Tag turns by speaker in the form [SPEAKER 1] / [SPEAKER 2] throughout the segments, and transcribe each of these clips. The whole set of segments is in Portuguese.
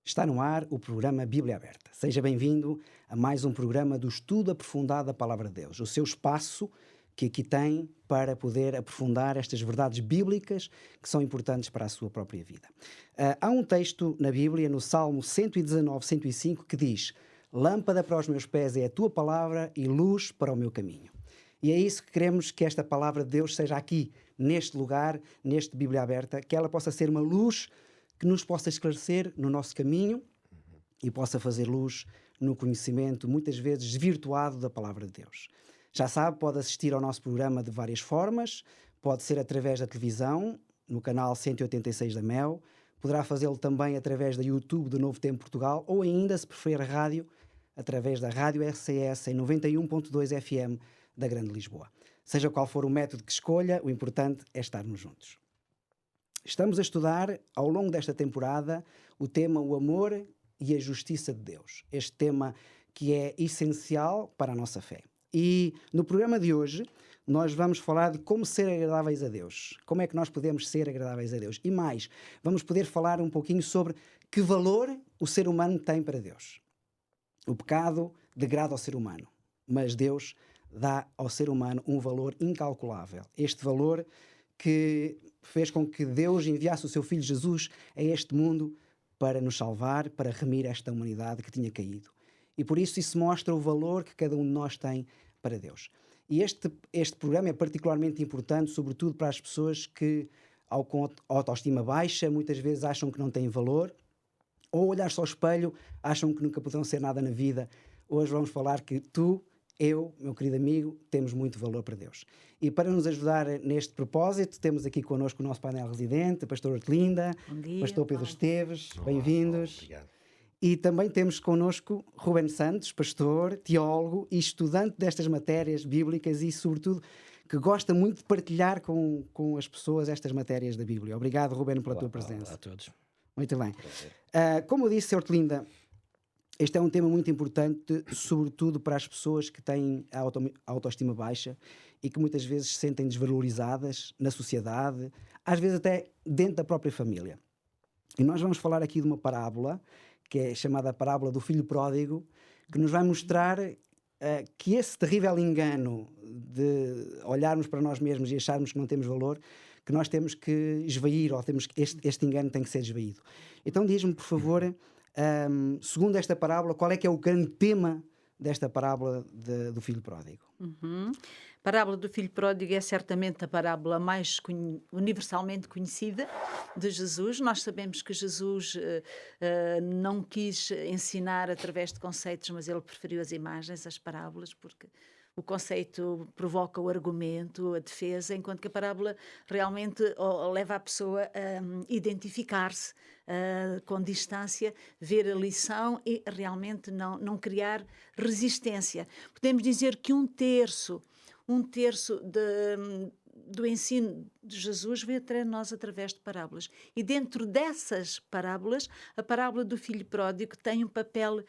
[SPEAKER 1] Está no ar o programa Bíblia Aberta. Seja bem-vindo a mais um programa do estudo aprofundado da Palavra de Deus. O seu espaço que aqui tem para poder aprofundar estas verdades bíblicas que são importantes para a sua própria vida. Há um texto na Bíblia, no Salmo 119, 105, que diz: "Lâmpada para os meus pés é a tua palavra e luz para o meu caminho." E é isso que queremos, que esta palavra de Deus seja aqui, neste lugar, neste Bíblia Aberta, que ela possa ser uma luz que nos possa esclarecer no nosso caminho e possa fazer luz no conhecimento, muitas vezes desvirtuado, da palavra de Deus. Já sabe, pode assistir ao nosso programa de várias formas, pode ser através da televisão, no canal 186 da Mel, poderá fazê-lo também através da YouTube do Novo Tempo Portugal, ou ainda, se preferir a rádio, através da Rádio RCS em 91.2 FM da Grande Lisboa. Seja qual for o método que escolha, o importante é estarmos juntos. Estamos a estudar, ao longo desta temporada, o tema o amor e a justiça de Deus. Este tema que é essencial para a nossa fé. E no programa de hoje, nós vamos falar de como ser agradáveis a Deus. Como é que nós podemos ser agradáveis a Deus. E mais, vamos poder falar um pouquinho sobre que valor o ser humano tem para Deus. O pecado degrada ao ser humano, mas Deus dá ao ser humano um valor incalculável. Este valor que fez com que Deus enviasse o seu Filho Jesus a este mundo para nos salvar, para remir esta humanidade que tinha caído. E por isso mostra o valor que cada um de nós tem para Deus. E este programa é particularmente importante, sobretudo para as pessoas que, com autoestima baixa, muitas vezes acham que não têm valor, ou olhar-se ao espelho, acham que nunca poderão ser nada na vida. Hoje vamos falar que eu, meu querido amigo, temos muito valor para Deus. E para nos ajudar neste propósito, temos aqui connosco o nosso painel residente, a pastora Ortelinda, pastor Pedro Esteves, bem-vindos.
[SPEAKER 2] Obrigado.
[SPEAKER 1] E também temos connosco Ruben Santos, pastor, teólogo e estudante destas matérias bíblicas e, sobretudo, que gosta muito de partilhar com as pessoas estas matérias da Bíblia. Obrigado, Ruben, pela tua presença.
[SPEAKER 2] Olá a todos.
[SPEAKER 1] Muito bem. Como eu disse, Ortelinda, este é um tema muito importante, sobretudo para as pessoas que têm a autoestima baixa e que muitas vezes se sentem desvalorizadas na sociedade, às vezes até dentro da própria família. E nós vamos falar aqui de uma parábola, que é chamada a parábola do filho pródigo, que nos vai mostrar que esse terrível engano de olharmos para nós mesmos e acharmos que não temos valor, que nós temos que esvair, ou temos que este engano tem que ser esvaído. Então diz-me, por favor, segundo esta parábola, qual é que é o grande tema desta parábola do filho pródigo?
[SPEAKER 3] A parábola do filho pródigo é certamente a parábola mais universalmente conhecida de Jesus. Nós sabemos que Jesus não quis ensinar através de conceitos, mas ele preferiu as imagens, as parábolas, porque o conceito provoca o argumento, a defesa, enquanto que a parábola realmente leva a pessoa a identificar-se com distância, ver a lição e realmente não criar resistência. Podemos dizer que um terço do ensino de Jesus veio até nós através de parábolas. E dentro dessas parábolas, a parábola do filho pródigo tem um papel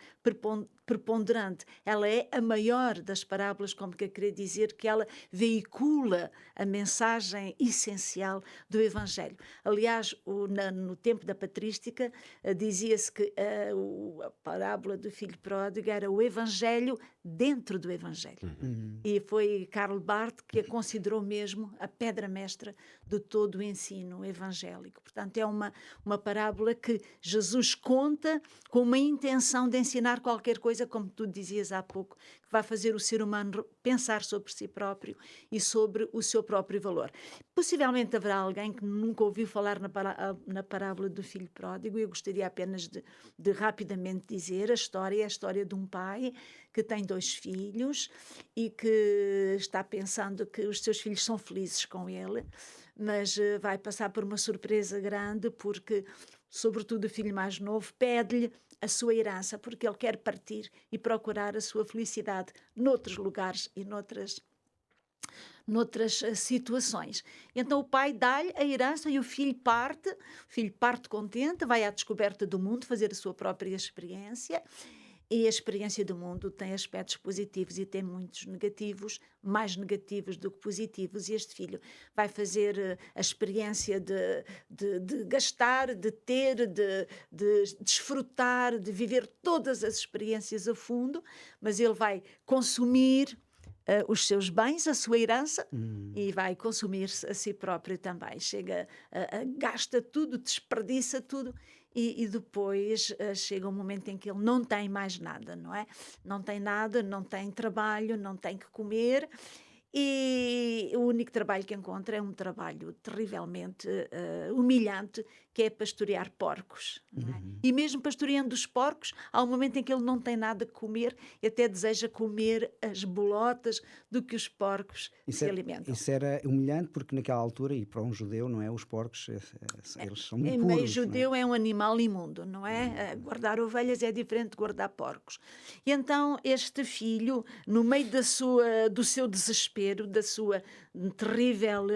[SPEAKER 3] preponderante. Ela é a maior das parábolas, como que eu queria dizer, que ela veicula a mensagem essencial do Evangelho. Aliás, no tempo da patrística, dizia-se que a parábola do filho pródigo era o Evangelho dentro do Evangelho. E foi Karl Barth que a considerou mesmo a pedra-mestra de todo o ensino evangélico. Portanto, é uma parábola que Jesus conta com uma intenção de ensinar qualquer coisa, como tu dizias há pouco, que vai fazer o ser humano pensar sobre si próprio e sobre o seu próprio valor. Possivelmente haverá alguém que nunca ouviu falar na parábola do filho pródigo, e eu gostaria apenas de rapidamente dizer a história de um pai que tem 2 filhos e que está pensando que os seus filhos são felizes com ele, mas vai passar por uma surpresa grande, porque, sobretudo, o filho mais novo pede-lhe a sua herança, porque ele quer partir e procurar a sua felicidade noutros lugares e noutras situações. Então o pai dá-lhe a herança e o filho parte contente, vai à descoberta do mundo, fazer a sua própria experiência. E a experiência do mundo tem aspectos positivos e tem muitos negativos, mais negativos do que positivos. E este filho vai fazer a experiência de gastar, de ter, de desfrutar, de viver todas as experiências a fundo, mas ele vai consumir os seus bens, a sua herança, e vai consumir-se a si próprio também. Gasta tudo, desperdiça tudo. E depois chega um momento em que ele não tem mais nada, não é? Não tem nada, não tem trabalho, não tem que comer, e o único trabalho que encontra é um trabalho terrivelmente humilhante, que é pastorear porcos, não é? E mesmo pastoreando os porcos, há um momento em que ele não tem nada que comer e até deseja comer as bolotas do que os porcos se alimentam.
[SPEAKER 1] Isso era humilhante porque naquela altura, e para um judeu, não é? Os porcos, eles são muito
[SPEAKER 3] Em
[SPEAKER 1] puros.
[SPEAKER 3] meio judeu é um animal imundo, não é? Guardar ovelhas é diferente de guardar porcos. E então este filho, no meio do seu desespero, da sua terrível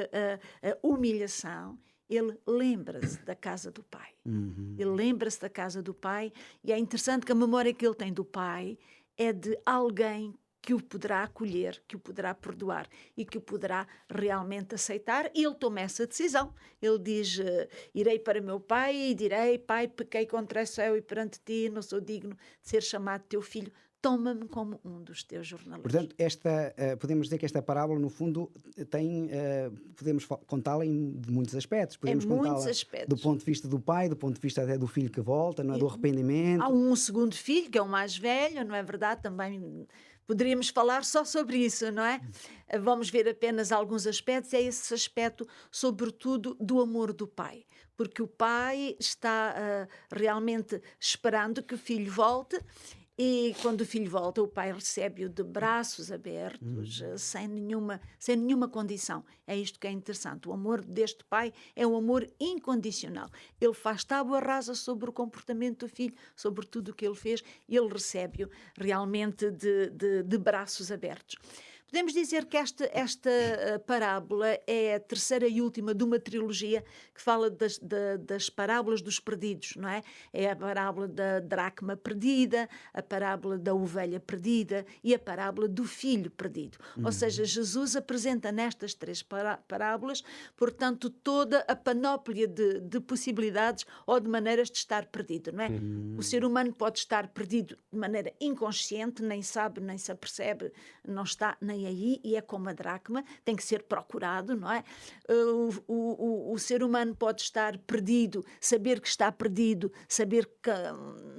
[SPEAKER 3] humilhação, ele lembra-se da casa do pai. Ele lembra-se da casa do pai, e é interessante que a memória que ele tem do pai é de alguém que o poderá acolher, que o poderá perdoar e que o poderá realmente aceitar. E ele toma essa decisão. Ele diz, irei para meu pai e direi: Pai, pequei contra o céu e perante ti, não sou digno de ser chamado teu filho. Toma-me como um dos teus jornaleiros.
[SPEAKER 1] Portanto, podemos dizer que esta parábola, no fundo, podemos contá-la de muitos aspectos. Podemos
[SPEAKER 3] muitos
[SPEAKER 1] contá-la
[SPEAKER 3] aspectos.
[SPEAKER 1] do ponto de vista do pai, do ponto de vista até do filho que volta, não é? Do arrependimento.
[SPEAKER 3] Há um segundo filho, que é o mais velho, não é verdade? Também poderíamos falar só sobre isso, não é? Vamos ver apenas alguns aspectos. É esse aspecto, sobretudo, do amor do pai. Porque o pai está realmente esperando que o filho volte. E quando o filho volta, o pai recebe-o de braços abertos, sem nenhuma condição. É isto que é interessante. O amor deste pai é um amor incondicional. Ele faz tábua rasa sobre o comportamento do filho, sobre tudo o que ele fez, e ele recebe-o realmente de braços abertos. Podemos dizer que esta parábola é a terceira e última de uma trilogia que fala das parábolas dos perdidos, não é? É a parábola da dracma perdida, a parábola da ovelha perdida e a parábola do filho perdido. Ou seja, Jesus apresenta nestas três parábolas, portanto, toda a panóplia de possibilidades ou de maneiras de estar perdido, não é? O ser humano pode estar perdido de maneira inconsciente, nem sabe, nem se apercebe, não está nem aí, e é como a dracma, tem que ser procurado, não é? O ser humano pode estar perdido, saber que está perdido, saber que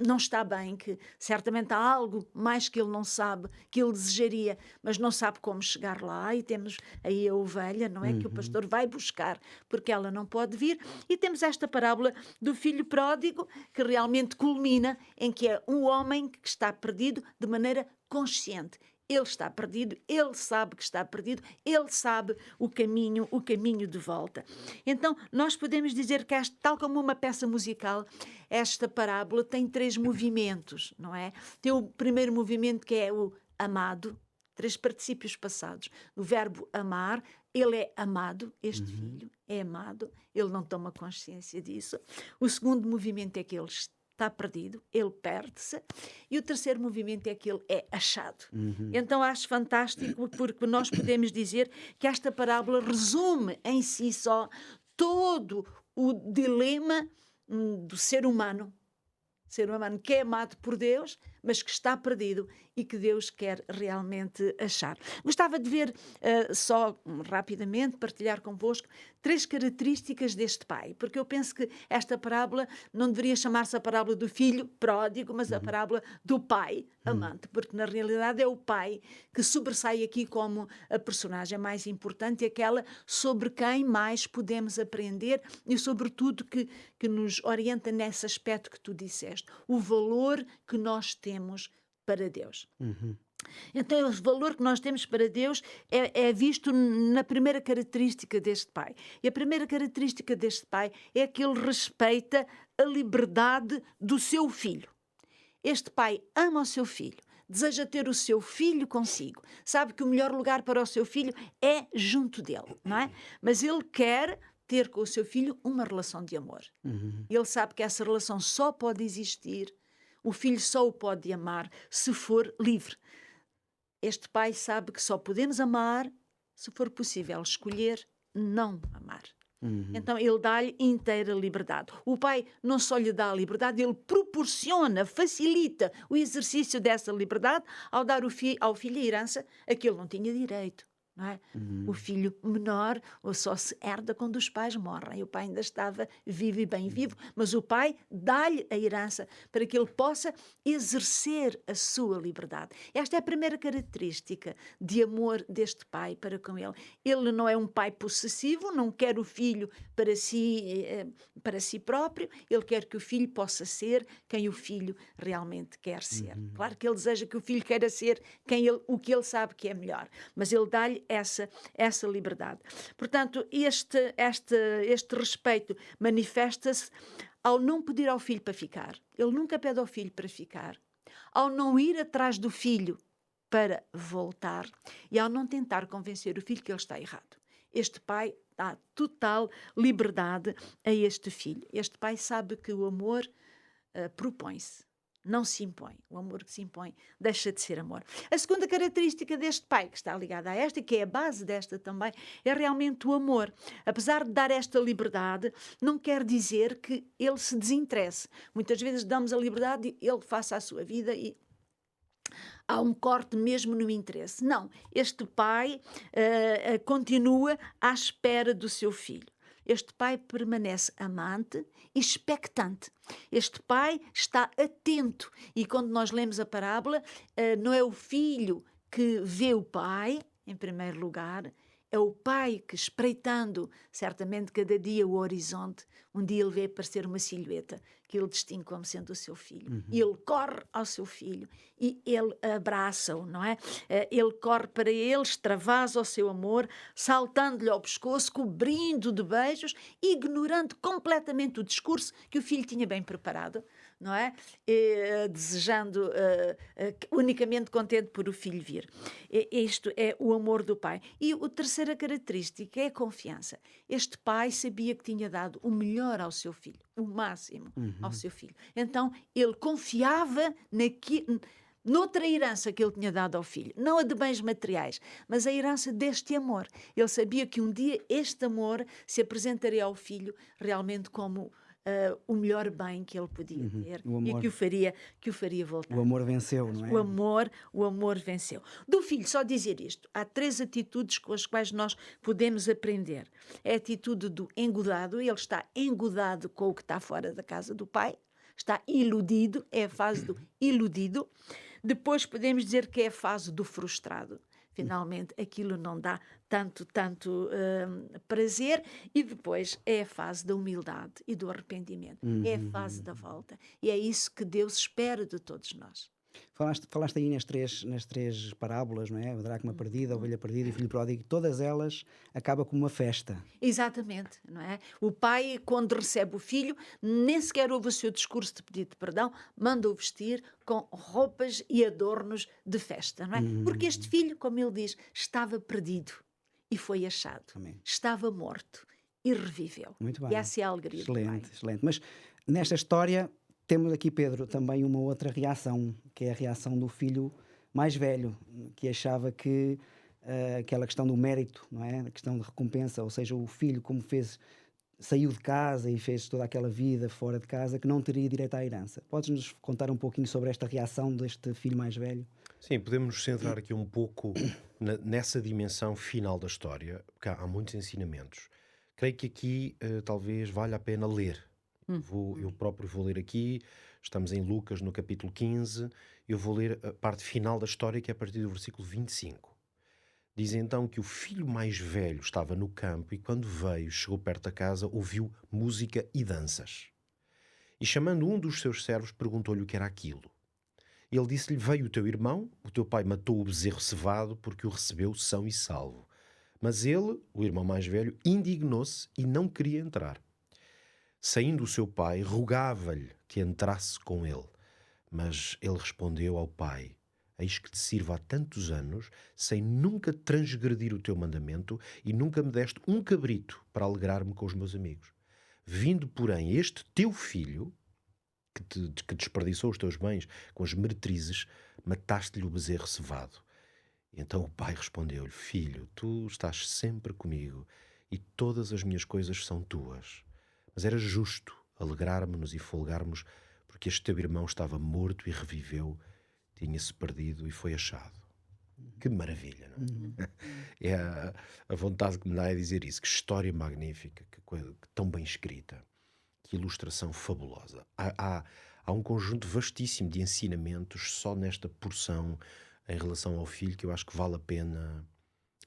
[SPEAKER 3] não está bem, que certamente há algo mais que ele não sabe, que ele desejaria, mas não sabe como chegar lá, e temos aí a ovelha, não é? Que o pastor vai buscar, porque ela não pode vir, e temos esta parábola do filho pródigo, que realmente culmina em que é um homem que está perdido de maneira consciente. Ele está perdido, ele sabe que está perdido, ele sabe o caminho de volta. Então, nós podemos dizer que, tal como uma peça musical, esta parábola tem três movimentos, não é? Tem o primeiro movimento, que é o amado, três particípios passados. O verbo amar, ele é amado, este filho é amado, ele não toma consciência disso. O segundo movimento é que ele está perdido, ele perde-se, e o terceiro movimento é que ele é achado. Então acho fantástico, porque nós podemos dizer que esta parábola resume em si só todo o dilema do ser humano que é amado por Deus, mas que está perdido e que Deus quer realmente achar. Gostava de ver, só rapidamente, partilhar convosco, três características deste pai, porque eu penso que esta parábola não deveria chamar-se a parábola do filho pródigo, mas a parábola do pai amante, porque na realidade é o pai que sobressai aqui como a personagem mais importante e aquela sobre quem mais podemos aprender e sobretudo que nos orienta nesse aspecto que tu disseste, o valor que nós temos para Deus. Então, o valor que nós temos para Deus é visto na primeira característica deste pai. E a primeira característica deste pai é que ele respeita a liberdade do seu filho. Este pai ama o seu filho, deseja ter o seu filho consigo, sabe que o melhor lugar para o seu filho é junto dele, não é? Mas ele quer ter com o seu filho uma relação de amor. Ele sabe que essa relação só pode existir O filho só o pode amar se for livre. Este pai sabe que só podemos amar se for possível escolher não amar. Então ele dá-lhe inteira liberdade. O pai não só lhe dá a liberdade, ele proporciona, facilita o exercício dessa liberdade ao dar ao filho a herança a que ele não tinha direito. Não é? O filho menor ou só se herda quando os pais morrem. O pai ainda estava vivo e bem vivo, mas o pai dá-lhe a herança para que ele possa exercer a sua liberdade. Esta é a primeira característica de amor deste pai para com ele. Ele não é um pai possessivo, não quer o filho para si próprio, ele quer que o filho possa ser quem o filho realmente quer ser. Claro que ele deseja que o filho queira ser o que ele sabe que é melhor, mas ele dá-lhe essa liberdade. Portanto, este respeito manifesta-se ao não pedir ao filho para ficar. Ele nunca pede ao filho para ficar. Ao não ir atrás do filho para voltar e ao não tentar convencer o filho que ele está errado. Este pai dá total liberdade a este filho. Este pai sabe que o amor propõe-se. Não se impõe. O amor que se impõe deixa de ser amor. A segunda característica deste pai, que está ligada a esta, e que é a base desta também, é realmente o amor. Apesar de dar esta liberdade, não quer dizer que ele se desinteresse. Muitas vezes damos a liberdade e ele faça a sua vida e há um corte mesmo no interesse. Não. Este pai continua à espera do seu filho. Este pai permanece amante e expectante. Este pai está atento. E quando nós lemos a parábola, não é o filho que vê o pai, em primeiro lugar, é o pai que, espreitando certamente cada dia o horizonte, um dia ele vê aparecer uma silhueta que ele distingue como sendo o seu filho. E ele corre ao seu filho e ele abraça-o, não é? Ele corre para ele, extravasa o seu amor, saltando-lhe ao pescoço, cobrindo de beijos, ignorando completamente o discurso que o filho tinha bem preparado, não é? Desejando, unicamente contente por o filho vir. Isto é o amor do pai. E a terceira característica é a confiança. Este pai sabia que tinha dado o melhor ao seu filho, o máximo ao seu filho. Então, ele confiava noutra herança que ele tinha dado ao filho, não a de bens materiais, mas a herança deste amor. Ele sabia que um dia este amor se apresentaria ao filho realmente como o melhor bem que ele podia ter e que o faria voltar.
[SPEAKER 1] O amor venceu, não é?
[SPEAKER 3] O amor venceu. Do filho, só dizer isto, há 3 atitudes com as quais nós podemos aprender. É a atitude do engodado, ele está engodado com o que está fora da casa do pai, está iludido, é a fase do iludido. Depois podemos dizer que é a fase do frustrado. Finalmente, aquilo não dá tanto prazer. E depois é a fase da humildade e do arrependimento. É a fase da volta. E é isso que Deus espera de todos nós.
[SPEAKER 1] Falaste aí nas três parábolas, não é? A dracma perdida, a ovelha perdida e o filho pródigo. Todas elas acabam como uma festa.
[SPEAKER 3] Exatamente, não é? O pai, quando recebe o filho, nem sequer ouve o seu discurso de pedido de perdão, manda-o vestir com roupas e adornos de festa, não é? Porque este filho, como ele diz, estava perdido e foi achado.
[SPEAKER 1] Amém.
[SPEAKER 3] Estava morto e reviveu.
[SPEAKER 1] Muito bem.
[SPEAKER 3] E essa é a alegria do pai.
[SPEAKER 1] Excelente. Mas nesta história temos aqui, Pedro, também uma outra reação, que é a reação do filho mais velho, que achava que aquela questão do mérito, não é? A questão de recompensa, ou seja, o filho como saiu de casa e fez toda aquela vida fora de casa, que não teria direito à herança. Podes-nos contar um pouquinho sobre esta reação deste filho mais velho?
[SPEAKER 2] Sim, podemos nos centrar aqui um pouco nessa dimensão final da história, porque há muitos ensinamentos. Creio que aqui talvez valha a pena ler. Eu próprio vou ler aqui, estamos em Lucas no capítulo 15, eu vou ler a parte final da história, que é a partir do versículo 25. Diz então que o filho mais velho estava no campo e quando veio, chegou perto da casa, ouviu música e danças. E chamando um dos seus servos, perguntou-lhe o que era aquilo. Ele disse-lhe, veio o teu irmão, o teu pai matou o bezerro cevado porque o recebeu são e salvo. Mas ele, o irmão mais velho, indignou-se e não queria entrar. Saindo o seu pai, rogava-lhe que entrasse com ele. Mas ele respondeu ao pai, eis que te sirvo há tantos anos, sem nunca transgredir o teu mandamento, e nunca me deste um cabrito para alegrar-me com os meus amigos. Vindo, porém, este teu filho, que desperdiçou os teus bens com as meretrizes, mataste-lhe o bezerro cevado. E então o pai respondeu-lhe: Filho, tu estás sempre comigo e todas as minhas coisas são tuas. Mas era justo alegrarmos-nos e folgarmos, porque este teu irmão estava morto e reviveu, tinha-se perdido e foi achado. Que maravilha, não é? É a vontade que me dá é dizer isso. Que história magnífica, que tão bem escrita, que ilustração fabulosa. Há um conjunto vastíssimo de ensinamentos só nesta porção em relação ao filho que eu acho que vale a pena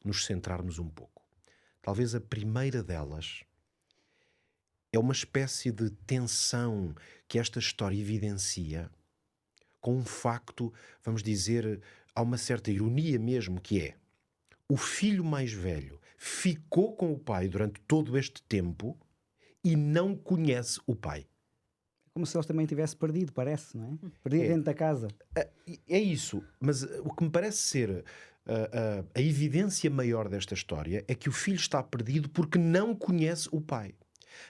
[SPEAKER 2] nos centrarmos um pouco. Talvez a primeira delas é uma espécie de tensão que esta história evidencia com um facto, vamos dizer, há uma certa ironia mesmo, que é: o filho mais velho ficou com o pai durante todo este tempo e não conhece o pai.
[SPEAKER 1] Como se ele também tivesse perdido, parece, não é? Perdido dentro da casa.
[SPEAKER 2] É isso, mas o que me parece ser a evidência maior desta história é que o filho está perdido porque não conhece o pai.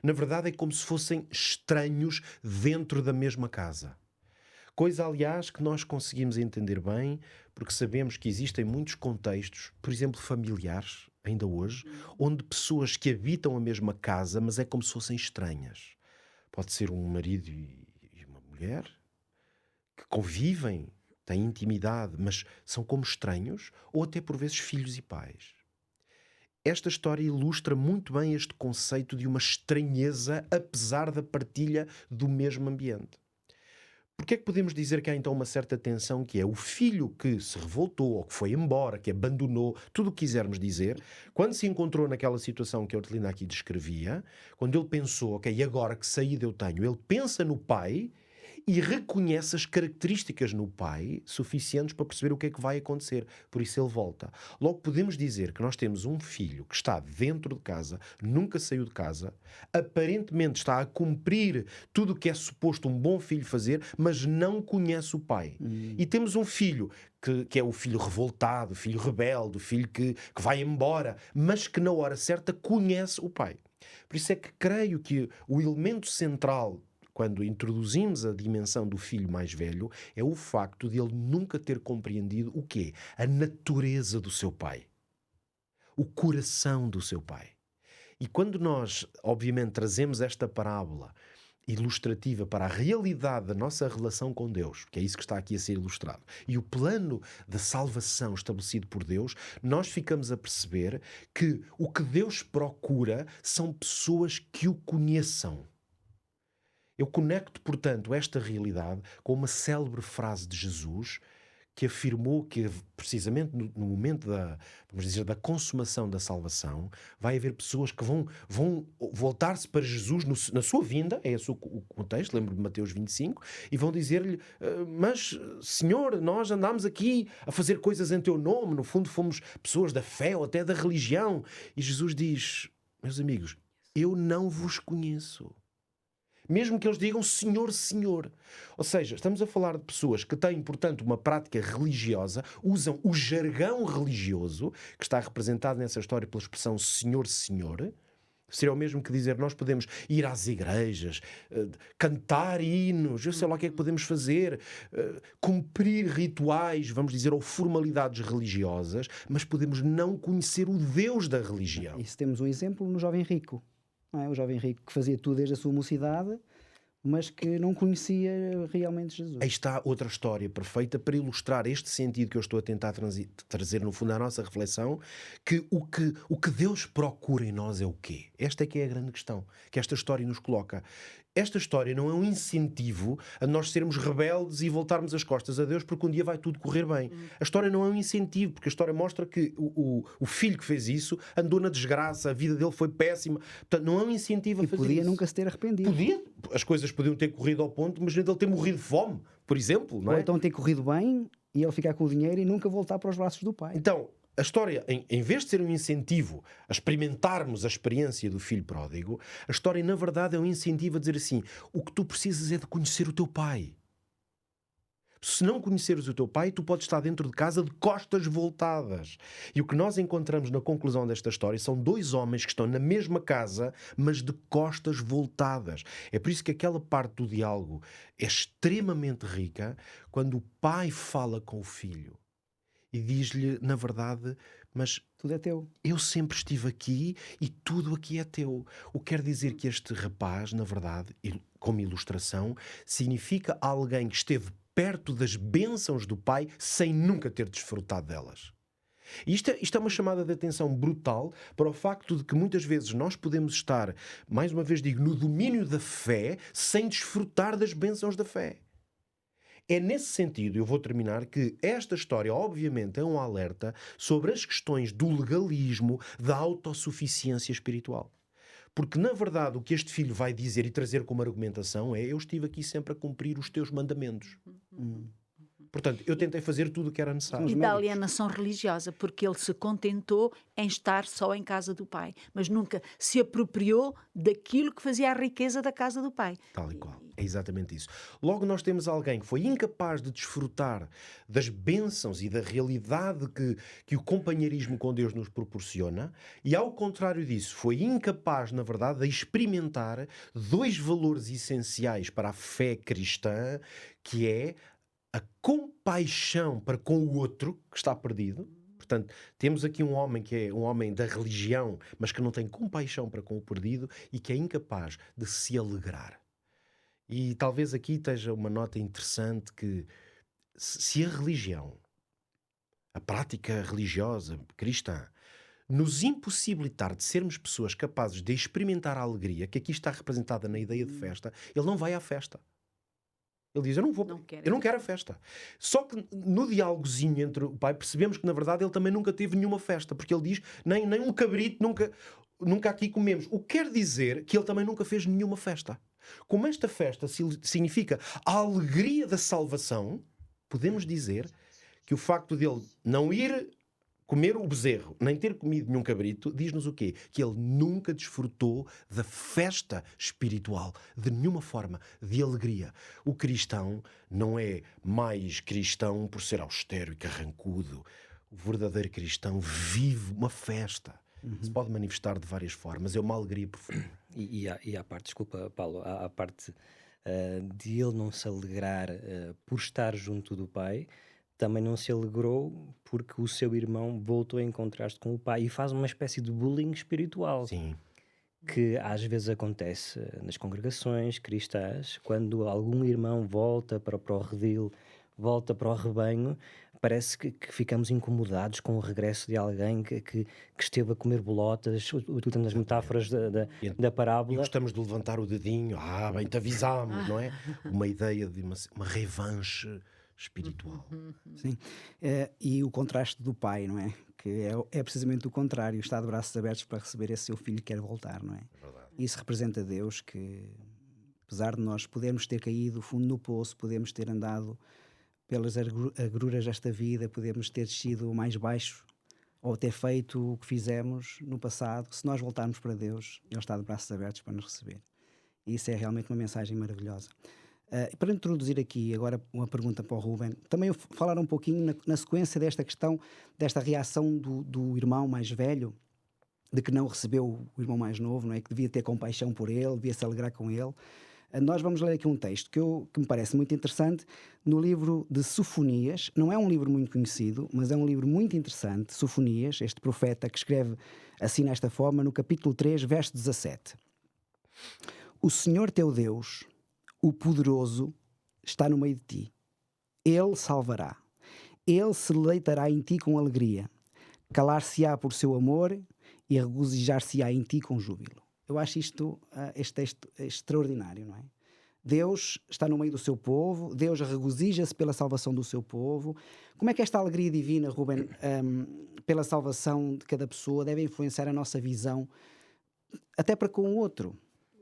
[SPEAKER 2] Na verdade, é como se fossem estranhos dentro da mesma casa. Coisa, aliás, que nós conseguimos entender bem, porque sabemos que existem muitos contextos, por exemplo, familiares, ainda hoje, onde pessoas que habitam a mesma casa, mas é como se fossem estranhas. Pode ser um marido e uma mulher que convivem, têm intimidade, mas são como estranhos, ou até por vezes filhos e pais. Esta história ilustra muito bem este conceito de uma estranheza, apesar da partilha do mesmo ambiente. Porque é que podemos dizer que há então uma certa tensão, que é o filho que se revoltou, ou que foi embora, que abandonou, tudo o que quisermos dizer, quando se encontrou naquela situação que a Hortelina aqui descrevia, quando ele pensou, ok, e agora que saída eu tenho, ele pensa no pai e reconhece as características no pai suficientes para perceber o que é que vai acontecer. Por isso ele volta. Logo podemos dizer que nós temos um filho que está dentro de casa, nunca saiu de casa, aparentemente está a cumprir tudo o que é suposto um bom filho fazer, mas não conhece o pai. E temos um filho que é o filho revoltado, o filho rebelde, o filho que vai embora, mas que na hora certa conhece o pai. Por isso é que creio que o elemento central, quando introduzimos a dimensão do filho mais velho, é o facto de ele nunca ter compreendido o quê? A natureza do seu pai. O coração do seu pai. E quando nós, obviamente, trazemos esta parábola ilustrativa para a realidade da nossa relação com Deus, que é isso que está aqui a ser ilustrado, e o plano de salvação estabelecido por Deus, nós ficamos a perceber que o que Deus procura são pessoas que o conheçam. Eu conecto, portanto, esta realidade com uma célebre frase de Jesus que afirmou que, precisamente no momento vamos dizer, da consumação da salvação, vai haver pessoas que vão voltar-se para Jesus na sua vinda, é esse o contexto, lembro de Mateus 25, e vão dizer-lhe: mas, Senhor, nós andámos aqui a fazer coisas em teu nome, no fundo fomos pessoas da fé ou até da religião. E Jesus diz: meus amigos, eu não vos conheço. Mesmo que eles digam Senhor, Senhor. Ou seja, estamos a falar de pessoas que têm, portanto, uma prática religiosa, usam o jargão religioso, que está representado nessa história pela expressão Senhor, Senhor. Seria o mesmo que dizer nós podemos ir às igrejas, cantar hinos, eu sei lá o que é que podemos fazer, cumprir rituais, vamos dizer, ou formalidades religiosas, mas podemos não conhecer o Deus da religião.
[SPEAKER 1] Isso temos um exemplo no jovem rico. Não é? O jovem rico que fazia tudo desde a sua mocidade, mas que não conhecia realmente Jesus.
[SPEAKER 2] Aí está outra história perfeita para ilustrar este sentido que eu estou a tentar trazer no fundo à nossa reflexão, que o que Deus procura em nós é o quê? Esta é que é a grande questão, que esta história nos coloca. Esta história não é um incentivo a nós sermos rebeldes e voltarmos as costas a Deus porque um dia vai tudo correr bem. A história não é um incentivo, porque a história mostra que o filho que fez isso andou na desgraça, a vida dele foi péssima. Portanto, não é um incentivo a fazer
[SPEAKER 1] podia
[SPEAKER 2] isso.
[SPEAKER 1] nunca se ter arrependido.
[SPEAKER 2] Podia. As coisas podiam ter corrido ao ponto, mas ele ter morrido de fome, por exemplo. Não é?
[SPEAKER 1] Ou então ter corrido bem e ele ficar com o dinheiro e nunca voltar para os braços do pai.
[SPEAKER 2] Então, a história, em vez de ser um incentivo a experimentarmos a experiência do filho pródigo, a história, na verdade, é um incentivo a dizer assim: o que tu precisas é de conhecer o teu pai. Se não conheceres o teu pai, tu podes estar dentro de casa de costas voltadas. E o que nós encontramos na conclusão desta história são dois homens que estão na mesma casa, mas de costas voltadas. É por isso que aquela parte do diálogo é extremamente rica, quando o pai fala com o filho e diz-lhe, na verdade, mas
[SPEAKER 1] Tudo é teu.
[SPEAKER 2] eu sempre estive aqui e tudo aqui é teu. O que quer dizer que este rapaz, na verdade, como ilustração, significa alguém que esteve perto das bênçãos do pai sem nunca ter desfrutado delas. E isto é uma chamada de atenção brutal para o facto de que muitas vezes nós podemos estar, mais uma vez digo, no domínio da fé sem desfrutar das bênçãos da fé. É nesse sentido, eu vou terminar, que esta história obviamente é um alerta sobre as questões do legalismo, da autossuficiência espiritual. Porque, na verdade, o que este filho vai dizer e trazer como argumentação é: eu estive aqui sempre a cumprir os teus mandamentos. Portanto, eu tentei fazer tudo o que era necessário.
[SPEAKER 3] E da alienação religiosa, porque ele se contentou em estar só em casa do pai, mas nunca se apropriou daquilo que fazia a riqueza da casa do pai.
[SPEAKER 2] Tal e qual. É exatamente isso. Logo, nós temos alguém que foi incapaz de desfrutar das bênçãos e da realidade que o companheirismo com Deus nos proporciona, e, ao contrário disso, foi incapaz, na verdade, de experimentar dois valores essenciais para a fé cristã, que é a compaixão para com o outro que está perdido. Portanto, temos aqui um homem que é um homem da religião, mas que não tem compaixão para com o perdido e que é incapaz de se alegrar. E talvez aqui esteja uma nota interessante, que se a religião, a prática religiosa cristã, nos impossibilitar de sermos pessoas capazes de experimentar a alegria, que aqui está representada na ideia de festa, ele não vai à festa. Ele diz: eu não quero a festa. Só que no diálogozinho entre o pai percebemos que, na verdade, ele também nunca teve nenhuma festa, porque ele diz: nem um cabrito, nunca aqui comemos. O que quer dizer que ele também nunca fez nenhuma festa. Como esta festa significa a alegria da salvação, podemos dizer que o facto dele não ir comer o bezerro, nem ter comido nenhum cabrito, diz-nos o quê? Que ele nunca desfrutou da festa espiritual, de nenhuma forma, de alegria. O cristão não é mais cristão por ser austero e carrancudo. O verdadeiro cristão vive uma festa. Se pode manifestar de várias formas, é uma alegria profunda.
[SPEAKER 4] E há parte, desculpa, Paulo, há parte de ele não se alegrar por estar junto do pai. Também não se alegrou porque o seu irmão voltou a encontrar-se com o pai e faz uma espécie de bullying espiritual.
[SPEAKER 2] Sim.
[SPEAKER 4] Que às vezes acontece nas congregações cristãs, quando algum irmão volta para o redil, volta para o rebanho, parece que ficamos incomodados com o regresso de alguém que esteve a comer bolotas, utilizando as metáforas da parábola.
[SPEAKER 2] E gostamos de levantar o dedinho: bem te avisámos, não é? Uma ideia de uma revanche espiritual.
[SPEAKER 1] Sim. E o contraste do pai, não é? Que é precisamente o contrário. Está de braços abertos para receber esse seu filho que quer voltar, não é? Isso representa Deus, que apesar de nós podermos ter caído fundo no poço, podemos ter andado pelas agruras desta vida, podemos ter descido mais baixo ou ter feito o que fizemos no passado, se nós voltarmos para Deus, Ele está de braços abertos para nos receber. E isso é realmente uma mensagem maravilhosa. Para introduzir aqui agora uma pergunta para o Ruben, também falar um pouquinho na sequência desta questão, desta reação do irmão mais velho, de que não recebeu o irmão mais novo, não é? Que devia ter compaixão por ele, devia se alegrar com ele. Nós vamos ler aqui um texto que me parece muito interessante, no livro de Sofonias. Não é um livro muito conhecido, mas é um livro muito interessante, Sofonias, este profeta que escreve assim nesta forma, no capítulo 3, verso 17. O Senhor teu Deus, o poderoso, está no meio de ti. Ele salvará. Ele se deleitará em ti com alegria. Calar-se-á por seu amor e regozijar-se-á em ti com júbilo. Eu acho este texto extraordinário, não é? Deus está no meio do seu povo, Deus regozija-se pela salvação do seu povo. Como é que esta alegria divina, Ruben, pela salvação de cada pessoa, deve influenciar a nossa visão até para com o outro?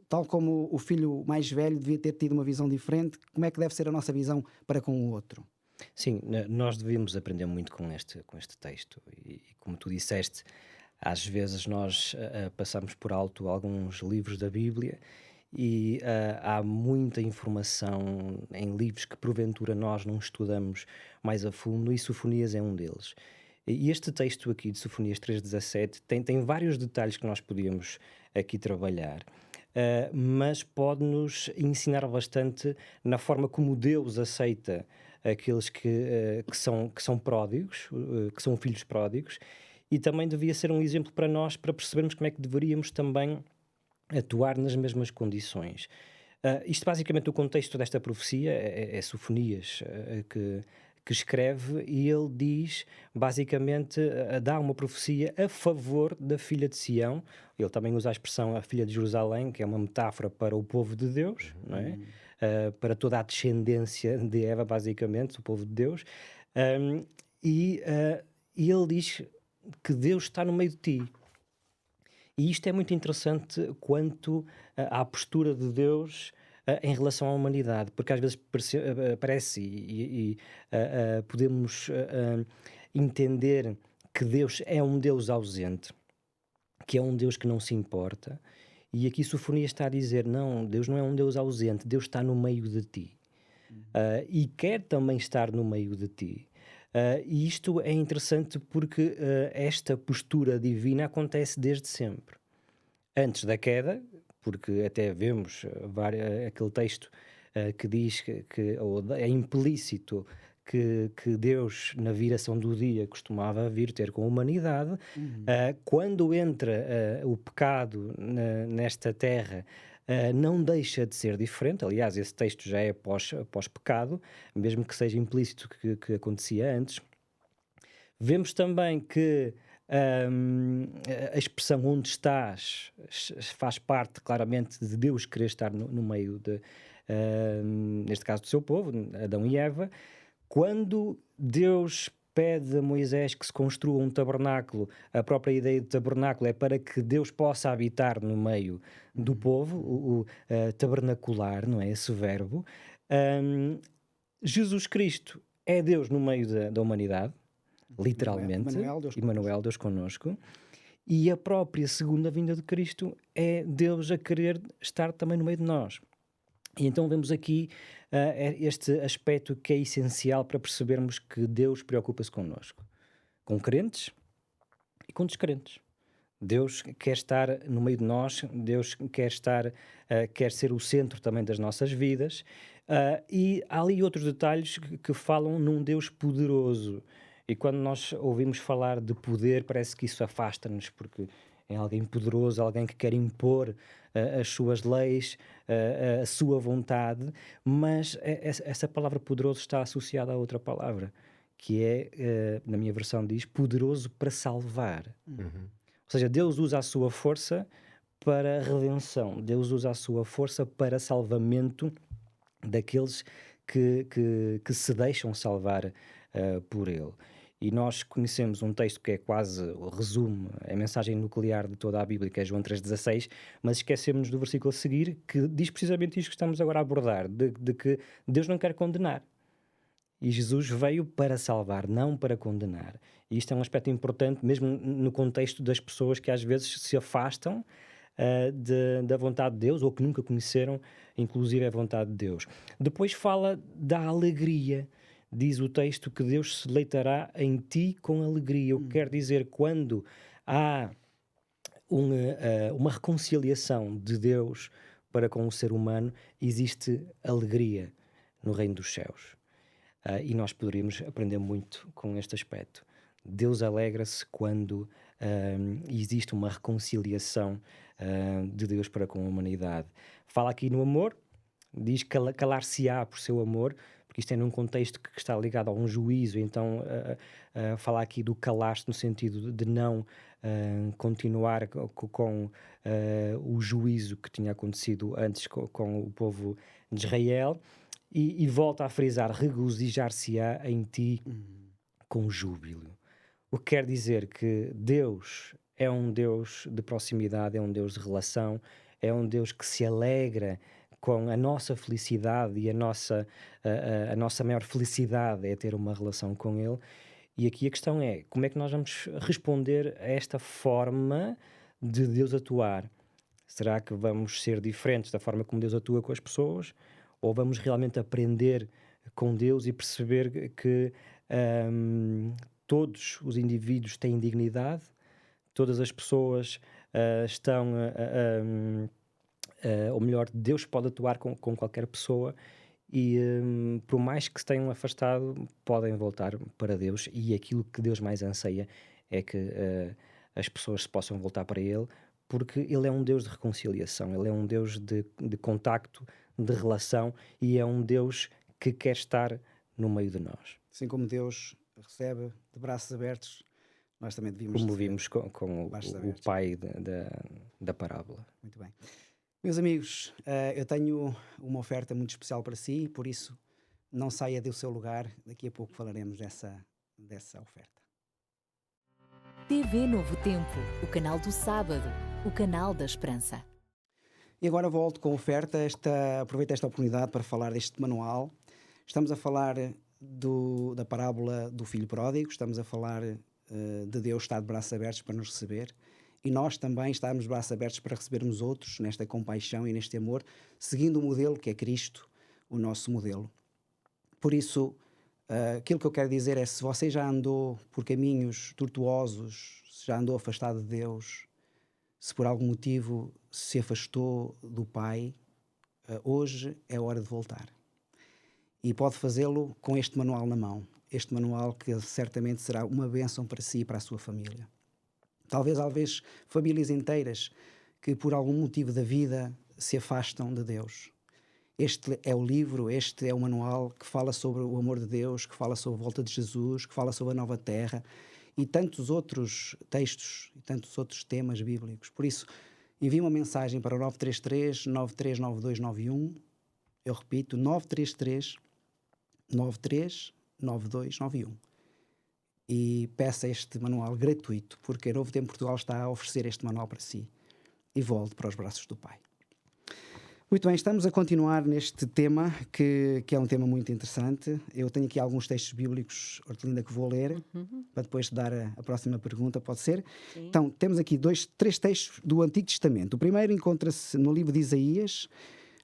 [SPEAKER 1] Tal como o filho mais velho devia ter tido uma visão diferente, como é que deve ser a nossa visão para com o outro?
[SPEAKER 4] Sim, nós devemos aprender muito com este texto. E como tu disseste, às vezes nós passamos por alto alguns livros da Bíblia e há muita informação em livros que porventura nós não estudamos mais a fundo, e Sofonias é um deles. E este texto aqui de Sofonias 3,17 tem vários detalhes que nós podíamos aqui trabalhar, mas pode-nos ensinar bastante na forma como Deus aceita aqueles que são pródigos, que são filhos pródigos, e também devia ser um exemplo para nós, para percebermos como é que deveríamos também atuar nas mesmas condições. Isto basicamente o contexto desta profecia é Sofonias que escreve, e ele diz, basicamente, dá uma profecia a favor da filha de Sião. Ele também usa a expressão a filha de Jerusalém, que é uma metáfora para o povo de Deus, não é? Para toda a descendência de Eva, basicamente, o povo de Deus. E ele diz que Deus está no meio de ti. E isto é muito interessante quanto à postura de Deus em relação à humanidade, porque às vezes parece e podemos entender que Deus é um Deus ausente, que é um Deus que não se importa, e aqui Sofonias está a dizer, não, Deus não é um Deus ausente, Deus está no meio de ti, e quer também estar no meio de ti. E isto é interessante porque esta postura divina acontece desde sempre. Antes da queda, porque até vemos aquele texto que diz ou é implícito que Deus, na viração do dia, costumava vir ter com a humanidade. Quando entra o pecado nesta terra, não deixa de ser diferente. Aliás, esse texto já é pós-pecado, mesmo que seja implícito que acontecia antes. Vemos também que a expressão onde estás faz parte claramente de Deus querer estar no meio neste caso do seu povo, Adão e Eva. Quando Deus pede a Moisés que se construa um tabernáculo, a própria ideia de tabernáculo é para que Deus possa habitar no meio do povo, o tabernacular, não é esse verbo. Jesus Cristo é Deus no meio da humanidade, literalmente, Emmanuel, Deus connosco, e a própria segunda vinda de Cristo é Deus a querer estar também no meio de nós. E então vemos aqui este aspecto que é essencial para percebermos que Deus preocupa-se connosco, com crentes e com descrentes. Deus quer estar no meio de nós, Deus quer ser o centro também das nossas vidas, e há ali outros detalhes que falam num Deus poderoso. E quando nós ouvimos falar de poder, parece que isso afasta-nos, porque é alguém poderoso, alguém que quer impor as suas leis, a sua vontade, mas essa palavra poderoso está associada a outra palavra, que é, na minha versão diz, poderoso para salvar. Ou seja, Deus usa a sua força para a redenção, Deus usa a sua força para salvamento daqueles que se deixam salvar por Ele. E nós conhecemos um texto que é quase o resumo, a mensagem nuclear de toda a Bíblia, que é João 3,16, mas esquecemos do versículo a seguir, que diz precisamente isto que estamos agora a abordar, de que Deus não quer condenar. E Jesus veio para salvar, não para condenar. E isto é um aspecto importante, mesmo no contexto das pessoas que às vezes se afastam da vontade de Deus, ou que nunca conheceram, inclusive, a vontade de Deus. Depois fala da alegria. Diz o texto que Deus se deleitará em ti com alegria. O que quer dizer, quando há uma reconciliação de Deus para com o ser humano, existe alegria no reino dos céus. E nós poderíamos aprender muito com este aspecto. Deus alegra-se quando existe uma reconciliação de Deus para com a humanidade. Fala aqui no amor, diz calar-se-á por seu amor, porque isto é num contexto que está ligado a um juízo, então falar aqui do calar-se no sentido de não continuar com o juízo que tinha acontecido antes com o povo de Israel, e volta a frisar, regozijar-se-á em ti com júbilo. O que quer dizer que Deus é um Deus de proximidade, é um Deus de relação, é um Deus que se alegra com a nossa felicidade, e a nossa maior felicidade é ter uma relação com Ele. E aqui a questão é, como é que nós vamos responder a esta forma de Deus atuar? Será que vamos ser diferentes da forma como Deus atua com as pessoas? Ou vamos realmente aprender com Deus e perceber que todos os indivíduos têm dignidade, todas as pessoas estão, ou melhor, Deus pode atuar com qualquer pessoa e por mais que se tenham afastado, podem voltar para Deus, e aquilo que Deus mais anseia é que as pessoas se possam voltar para Ele, porque Ele é um Deus de reconciliação, Ele é um Deus de contacto, de relação, e é um Deus que quer estar no meio de nós.
[SPEAKER 1] Assim como Deus recebe de braços abertos, nós também devíamos
[SPEAKER 4] Como
[SPEAKER 1] receber
[SPEAKER 4] vimos com
[SPEAKER 1] braços
[SPEAKER 4] o
[SPEAKER 1] abertos.
[SPEAKER 4] pai da parábola.
[SPEAKER 1] Muito bem. Meus amigos, eu tenho uma oferta muito especial para si, por isso não saia do seu lugar. Daqui a pouco falaremos dessa oferta.
[SPEAKER 5] TV Novo Tempo, o canal do sábado, o canal da esperança.
[SPEAKER 1] E agora volto com a oferta. Aproveito esta oportunidade para falar deste manual. Estamos a falar da parábola do filho pródigo, estamos a falar de Deus estar de braços abertos para nos receber. E nós também estamos de braços abertos para recebermos outros nesta compaixão e neste amor, seguindo o modelo que é Cristo, o nosso modelo. Por isso, aquilo que eu quero dizer é, se você já andou por caminhos tortuosos, se já andou afastado de Deus, se por algum motivo se afastou do Pai, hoje é hora de voltar. E pode fazê-lo com este manual na mão. Este manual que certamente será uma bênção para si e para a sua família. Talvez famílias inteiras que por algum motivo da vida se afastam de Deus. Este é o livro, este é o manual que fala sobre o amor de Deus, que fala sobre a volta de Jesus, que fala sobre a nova terra e tantos outros textos e tantos outros temas bíblicos. Por isso, envie uma mensagem para o 933 939291. Eu repito, 933 939291. E peça este manual gratuito, porque a Novo Tempo Portugal está a oferecer este manual para si. E volte para os braços do Pai. Muito bem, estamos a continuar neste tema, que é um tema muito interessante. Eu tenho aqui alguns textos bíblicos, Hortelinda, que vou ler, para depois dar a próxima pergunta, pode ser?
[SPEAKER 3] Sim.
[SPEAKER 1] Então, temos aqui três textos do Antigo Testamento. O primeiro encontra-se no livro de Isaías,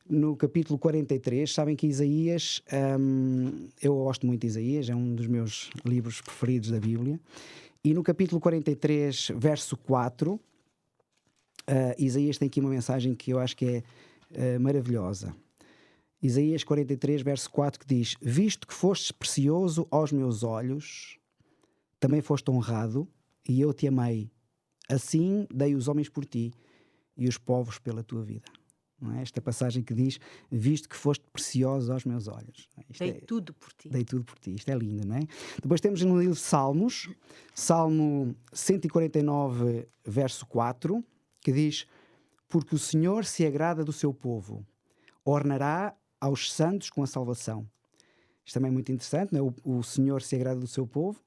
[SPEAKER 1] no capítulo 43. Sabem que Isaías, eu gosto muito de Isaías, é um dos meus livros preferidos da Bíblia. E no capítulo 43, verso 4, Isaías tem aqui uma mensagem que eu acho que é maravilhosa. Isaías 43, verso 4, que diz: visto que fostes precioso aos meus olhos, também foste honrado, e eu te amei. Assim dei os homens por ti e os povos pela tua vida. Não é? Esta passagem que diz: visto que foste precioso aos meus olhos.
[SPEAKER 3] Dei tudo por ti.
[SPEAKER 1] Dei tudo por ti. Isto é lindo, não é? Depois temos no livro de Salmos, Salmo 149, verso 4, que diz: porque o Senhor se agrada do seu povo, ornará aos santos com a salvação. Isto também é muito interessante, não é? O Senhor se agrada do seu povo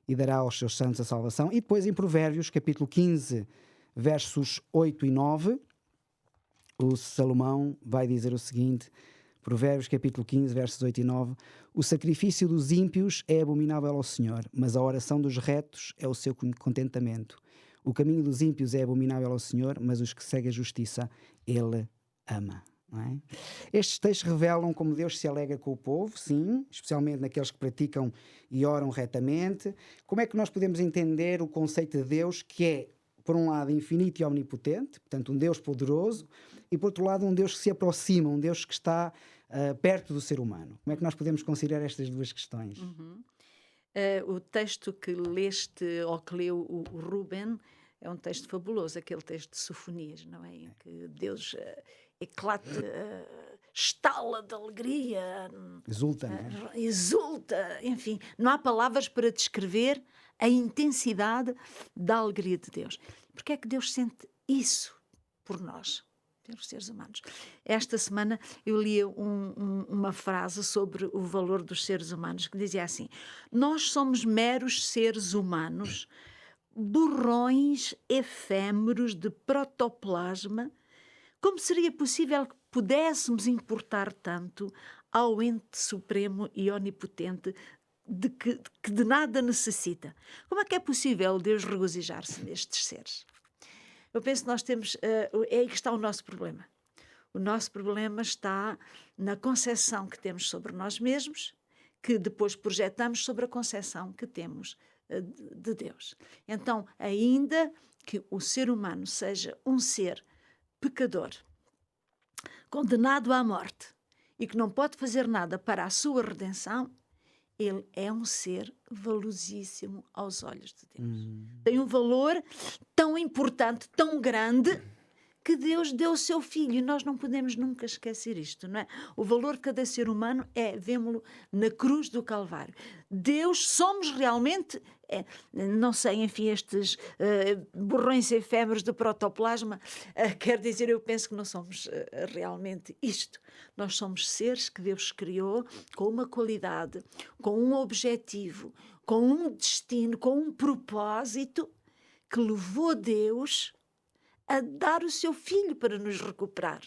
[SPEAKER 1] e dará aos seus santos a salvação. E depois em Provérbios, capítulo 15, versos 8 e 9, o Salomão vai dizer o seguinte, Provérbios capítulo 15, versos 8 e 9, o sacrifício dos ímpios é abominável ao Senhor, mas a oração dos retos é o seu contentamento. O caminho dos ímpios é abominável ao Senhor, mas os que seguem a justiça, Ele ama. Não é? Estes textos revelam como Deus se alegra com o povo, sim, especialmente naqueles que praticam e oram retamente. Como é que nós podemos entender o conceito de Deus, que é, por um lado, infinito e omnipotente, portanto, um Deus poderoso, e, por outro lado, um Deus que se aproxima, um Deus que está perto do ser humano? Como é que nós podemos considerar estas duas questões?
[SPEAKER 3] O texto que leste, ou que leu o Ruben, é um texto fabuloso, aquele texto de Sofonias, não é? Em que Deus eclata, estala de alegria,
[SPEAKER 1] Exulta, não é?
[SPEAKER 3] exulta, enfim, não há palavras para descrever a intensidade da alegria de Deus. Porque é que Deus sente isso por nós, pelos seres humanos? Esta semana eu li uma frase sobre o valor dos seres humanos, que dizia assim: nós somos meros seres humanos, borrões efêmeros de protoplasma. Como seria possível que pudéssemos importar tanto ao ente supremo e onipotente que de nada necessita? Como é que é possível Deus regozijar-se nestes seres? Eu penso que nós temos, é aí que está o nosso problema. O nosso problema está na concepção que temos sobre nós mesmos, que depois projetamos sobre a concepção que temos de Deus. Então, ainda que o ser humano seja um ser pecador, condenado à morte, e que não pode fazer nada para a sua redenção, ele é um ser valiosíssimo aos olhos de Deus. Tem um valor tão importante, tão grande, que Deus deu o seu Filho, e nós não podemos nunca esquecer isto, não é? O valor de cada ser humano vemo-lo na cruz do Calvário. Deus, somos realmente, não sei, enfim, estes borrões efêmeros de protoplasma, quer dizer, eu penso que não somos realmente isto. Nós somos seres que Deus criou com uma qualidade, com um objetivo, com um destino, com um propósito, que levou Deus a dar o seu Filho para nos recuperar.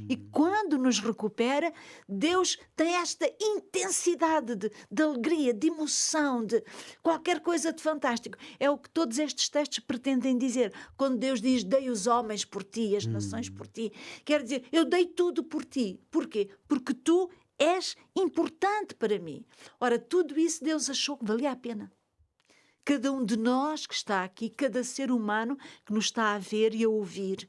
[SPEAKER 3] E quando nos recupera, Deus tem esta intensidade de alegria, de emoção, de qualquer coisa de fantástico. É o que todos estes textos pretendem dizer. Quando Deus diz, dei os homens por ti, as nações por ti, quer dizer, eu dei tudo por ti. Porquê? Porque tu és importante para mim. Ora, tudo isso Deus achou que valia a pena. Cada um de nós que está aqui, cada ser humano que nos está a ver e a ouvir,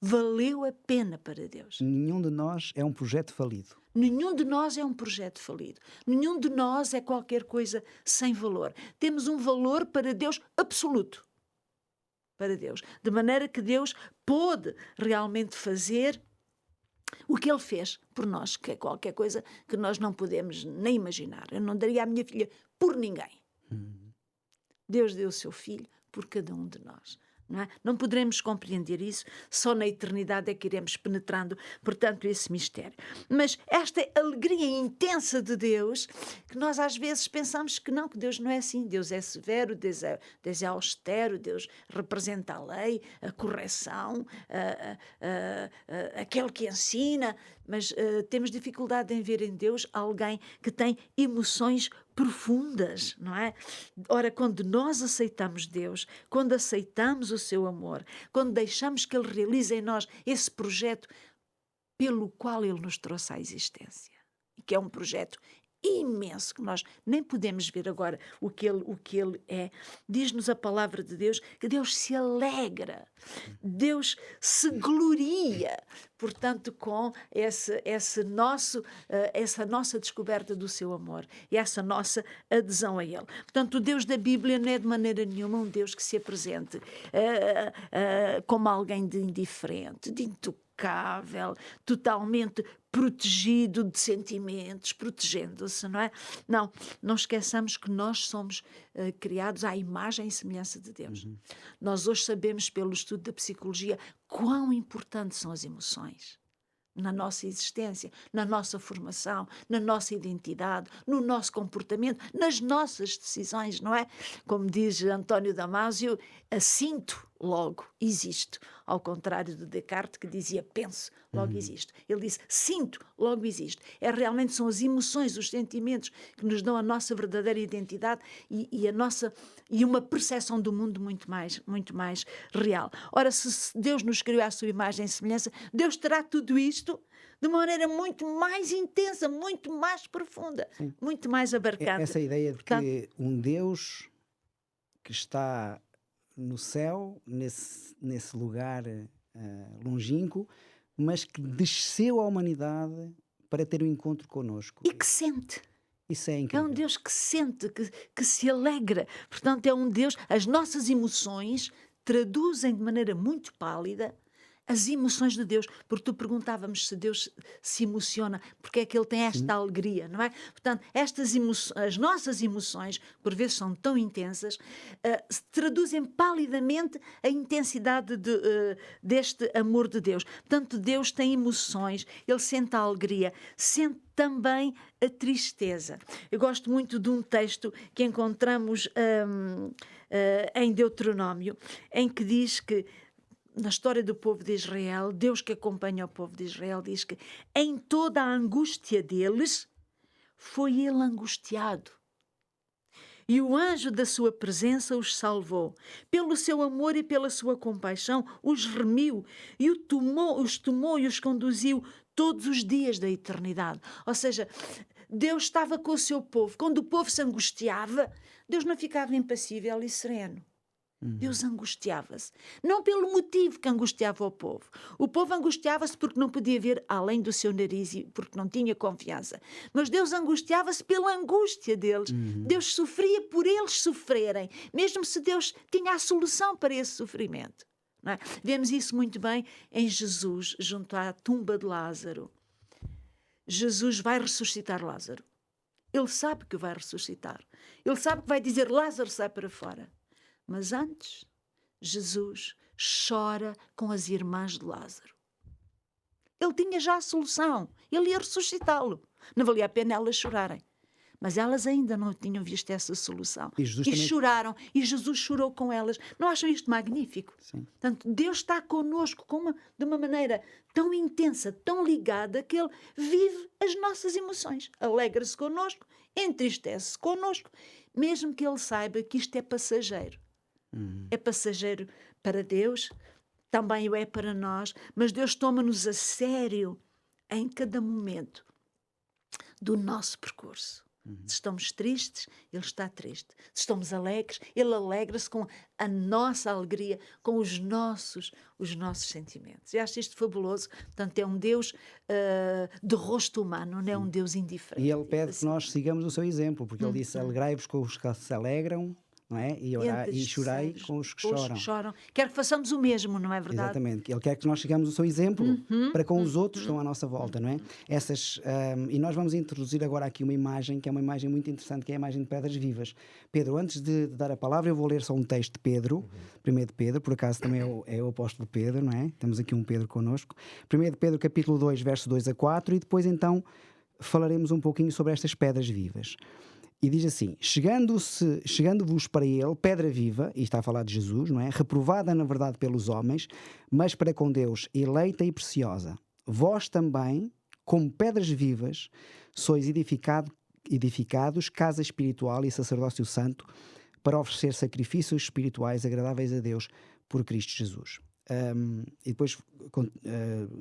[SPEAKER 3] valeu a pena para Deus.
[SPEAKER 1] Nenhum de nós é um projeto falido.
[SPEAKER 3] Nenhum de nós é um projeto falido. Nenhum de nós é qualquer coisa sem valor. Temos um valor para Deus absoluto. Para Deus. De maneira que Deus pôde realmente fazer o que Ele fez por nós, que é qualquer coisa que nós não podemos nem imaginar. Eu não daria a minha filha por ninguém. Deus deu o seu Filho por cada um de nós. Não é? Não poderemos compreender isso, só na eternidade é que iremos penetrando, portanto, esse mistério. Mas esta alegria intensa de Deus, que nós às vezes pensamos que não, que Deus não é assim. Deus é severo, Deus é austero, Deus representa a lei, a correção, aquele que ensina, mas temos dificuldade em ver em Deus alguém que tem emoções profundas, não é? Ora, quando nós aceitamos Deus, quando aceitamos o seu amor, quando deixamos que Ele realize em nós esse projeto pelo qual Ele nos trouxe à existência, e que é um projeto imenso, que nós nem podemos ver agora o que ele é. Diz-nos a palavra de Deus que Deus se alegra, Deus se gloria, portanto, com essa nossa descoberta do seu amor e essa nossa adesão a Ele. Portanto, o Deus da Bíblia não é de maneira nenhuma um Deus que se apresente como alguém de indiferente, de intocável, totalmente protegido de sentimentos, protegendo-se, não é? Não esqueçamos que nós somos criados à imagem e semelhança de Deus. Nós hoje sabemos, pelo estudo da psicologia, quão importantes são as emoções na nossa existência, na nossa formação, na nossa identidade, no nosso comportamento, nas nossas decisões, não é? Como diz António Damasio, assinto, logo existo. Ao contrário de Descartes, que dizia penso, logo existo. Ele disse sinto, logo existo. Realmente são as emoções, os sentimentos que nos dão a nossa verdadeira identidade e uma percepção do mundo muito mais real. Ora, se Deus nos criou à sua imagem e semelhança, Deus terá tudo isto de uma maneira muito mais intensa, muito mais profunda, muito mais abarcante.
[SPEAKER 1] Essa ideia de que um Deus que está no céu, nesse lugar longínquo, mas que desceu à humanidade para ter um encontro connosco.
[SPEAKER 3] E que sente.
[SPEAKER 1] Isso é incrível.
[SPEAKER 3] É um Deus que sente, que se alegra. Portanto, é um Deus... As nossas emoções traduzem de maneira muito pálida as emoções de Deus, porque tu perguntávamos se Deus se emociona, porque é que Ele tem esta alegria, não é? Portanto, as nossas emoções, por vezes são tão intensas, traduzem palidamente a intensidade deste amor de Deus. Portanto, Deus tem emoções, Ele sente a alegria, sente também a tristeza. Eu gosto muito de um texto que encontramos em Deuteronômio, em que diz que na história do povo de Israel, Deus que acompanha o povo de Israel diz que em toda a angústia deles foi Ele angustiado. E o anjo da sua presença os salvou. Pelo seu amor e pela sua compaixão, os remiu e os tomou e os conduziu todos os dias da eternidade. Ou seja, Deus estava com o seu povo. Quando o povo se angustiava, Deus não ficava impassível e sereno. Deus angustiava-se. Não pelo motivo que angustiava o povo. O povo angustiava-se porque não podia ver além do seu nariz e porque não tinha confiança. Mas Deus angustiava-se pela angústia deles. Deus sofria por eles sofrerem, mesmo se Deus tinha a solução para esse sofrimento. Não é? Vemos isso muito bem em Jesus, junto à tumba de Lázaro. Jesus vai ressuscitar Lázaro. Ele sabe que vai ressuscitar. Ele sabe que vai dizer: Lázaro, sai para fora. Mas antes, Jesus chora com as irmãs de Lázaro. Ele tinha já a solução. Ele ia ressuscitá-lo. Não valia a pena elas chorarem. Mas elas ainda não tinham visto essa solução.
[SPEAKER 1] E também...
[SPEAKER 3] choraram. E Jesus chorou com elas. Não acham isto magnífico?
[SPEAKER 1] Sim.
[SPEAKER 3] Portanto, Deus está connosco de uma maneira tão intensa, tão ligada, que Ele vive as nossas emoções. Alegra-se connosco, entristece-se connosco, mesmo que Ele saiba que isto é passageiro. É passageiro para Deus, também o é para nós, mas Deus toma-nos a sério em cada momento do nosso percurso. Se estamos tristes, Ele está triste. Se estamos alegres, Ele alegra-se com a nossa alegria, com os nossos sentimentos. Eu acho isto fabuloso. Portanto, é um Deus de rosto humano, não é um Deus indiferente.
[SPEAKER 1] E Ele pede que nós sigamos o seu exemplo, porque Ele disse: alegrai-vos com os que se alegram, não é? E chorai com os que choram.
[SPEAKER 3] Quer que façamos o mesmo, não é verdade?
[SPEAKER 1] Exatamente. Ele quer que nós sigamos o seu exemplo para com os outros que estão à nossa volta, não é? E nós vamos introduzir agora aqui uma imagem, que é uma imagem muito interessante, que é a imagem de pedras vivas. Pedro, antes de dar a palavra, eu vou ler só um texto de Pedro, 1 de Pedro, por acaso também é o apóstolo Pedro, não é? Temos aqui um Pedro connosco. 1 de Pedro, capítulo 2, verso 2 a 4, e depois então falaremos um pouquinho sobre estas pedras vivas. E diz assim: chegando-vos para ele, pedra viva, e está a falar de Jesus, não é? Reprovada na verdade pelos homens, mas para com Deus eleita e preciosa. Vós também, como pedras vivas, sois edificados, casa espiritual e sacerdócio santo, para oferecer sacrifícios espirituais agradáveis a Deus por Cristo Jesus. E depois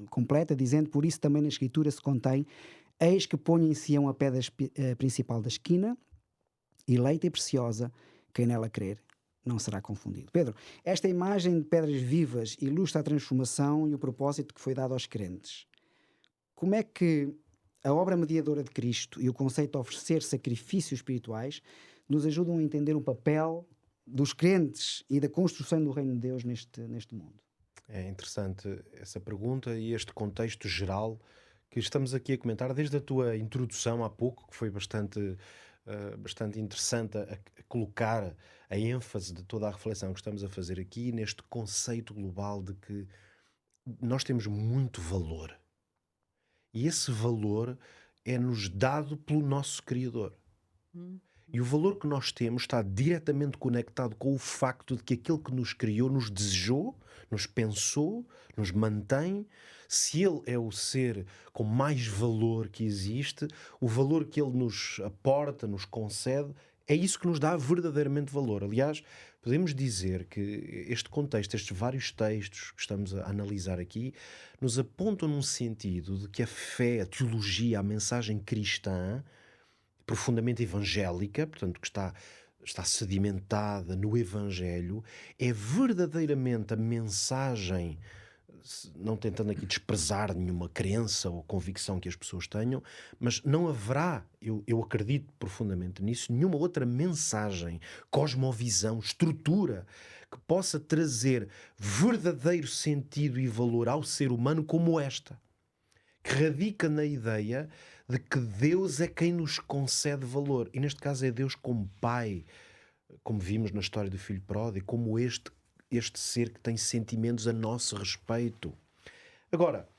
[SPEAKER 1] completa dizendo: por isso também na Escritura se contém: eis que ponho em Sião a pedra principal da esquina, eleita e preciosa, quem nela crer não será confundido. Pedro, esta imagem de pedras vivas ilustra a transformação e o propósito que foi dado aos crentes. Como é que a obra mediadora de Cristo e o conceito de oferecer sacrifícios espirituais nos ajudam a entender o papel dos crentes e da construção do reino de Deus neste mundo?
[SPEAKER 2] É interessante essa pergunta e este contexto geral que estamos aqui a comentar desde a tua introdução há pouco, que foi bastante interessante a colocar a ênfase de toda a reflexão que estamos a fazer aqui neste conceito global de que nós temos muito valor. E esse valor é-nos dado pelo nosso Criador. E o valor que nós temos está diretamente conectado com o facto de que aquele que nos criou nos desejou, nos pensou, nos mantém. Se Ele é o ser com mais valor que existe, o valor que Ele nos aporta, nos concede, é isso que nos dá verdadeiramente valor. Aliás, podemos dizer que este contexto, estes vários textos que estamos a analisar aqui, nos apontam num sentido de que a fé, a teologia, a mensagem cristã, profundamente evangélica, portanto, que está sedimentada no Evangelho, é verdadeiramente a mensagem, não tentando aqui desprezar nenhuma crença ou convicção que as pessoas tenham, mas não haverá, eu acredito profundamente nisso, nenhuma outra mensagem, cosmovisão, estrutura que possa trazer verdadeiro sentido e valor ao ser humano como esta, que radica na ideia de que Deus é quem nos concede valor. E neste caso é Deus como Pai, como vimos na história do Filho Pródigo, como este ser que tem sentimentos a nosso respeito. Agora,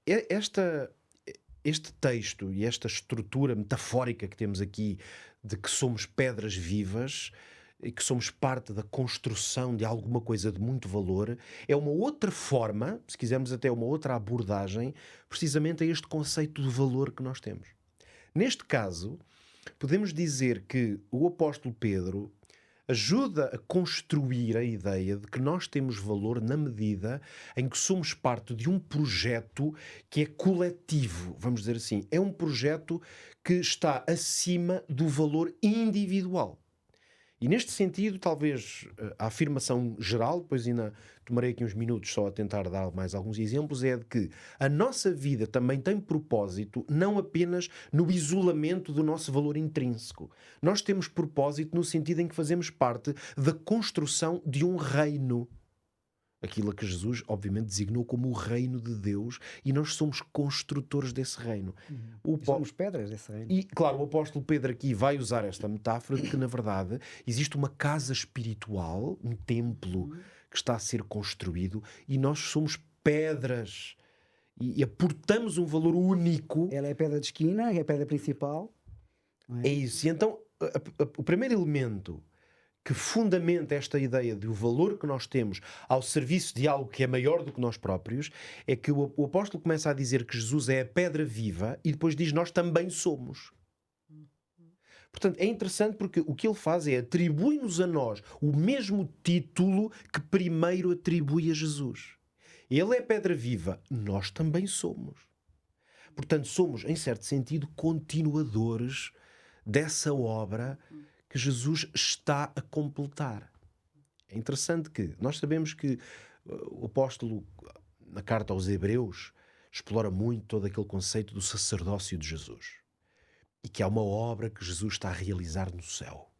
[SPEAKER 2] este texto e esta estrutura metafórica que temos aqui de que somos pedras vivas e que somos parte da construção de alguma coisa de muito valor, é uma outra forma, se quisermos até uma outra abordagem, precisamente a este conceito de valor que nós temos. Neste caso, podemos dizer que o apóstolo Pedro ajuda a construir a ideia de que nós temos valor na medida em que somos parte de um projeto que é coletivo, vamos dizer assim. É um projeto que está acima do valor individual. E neste sentido, talvez a afirmação geral, depois ainda tomarei aqui uns minutos só a tentar dar mais alguns exemplos, é de que a nossa vida também tem propósito não apenas no isolamento do nosso valor intrínseco. Nós temos propósito no sentido em que fazemos parte da construção de um reino. Aquilo a que Jesus, obviamente, designou como o reino de Deus, e nós somos construtores desse reino.
[SPEAKER 1] Somos pedras desse reino.
[SPEAKER 2] E, claro, o apóstolo Pedro aqui vai usar esta metáfora de que, na verdade, existe uma casa espiritual, um templo que está a ser construído, e nós somos pedras e aportamos um valor único.
[SPEAKER 1] Ela é a pedra de esquina, é a pedra principal. Não é?
[SPEAKER 2] É isso. E então, o primeiro elemento que fundamenta esta ideia de o valor que nós temos ao serviço de algo que é maior do que nós próprios, é que o apóstolo começa a dizer que Jesus é a pedra viva e depois diz nós também somos. Portanto, é interessante porque o que ele faz é atribui-nos a nós o mesmo título que primeiro atribui a Jesus. Ele é a pedra viva, nós também somos. Portanto, somos, em certo sentido, continuadores dessa obra que Jesus está a completar. É interessante que nós sabemos que o apóstolo, na carta aos Hebreus, explora muito todo aquele conceito do sacerdócio de Jesus. E que há uma obra que Jesus está a realizar no céu.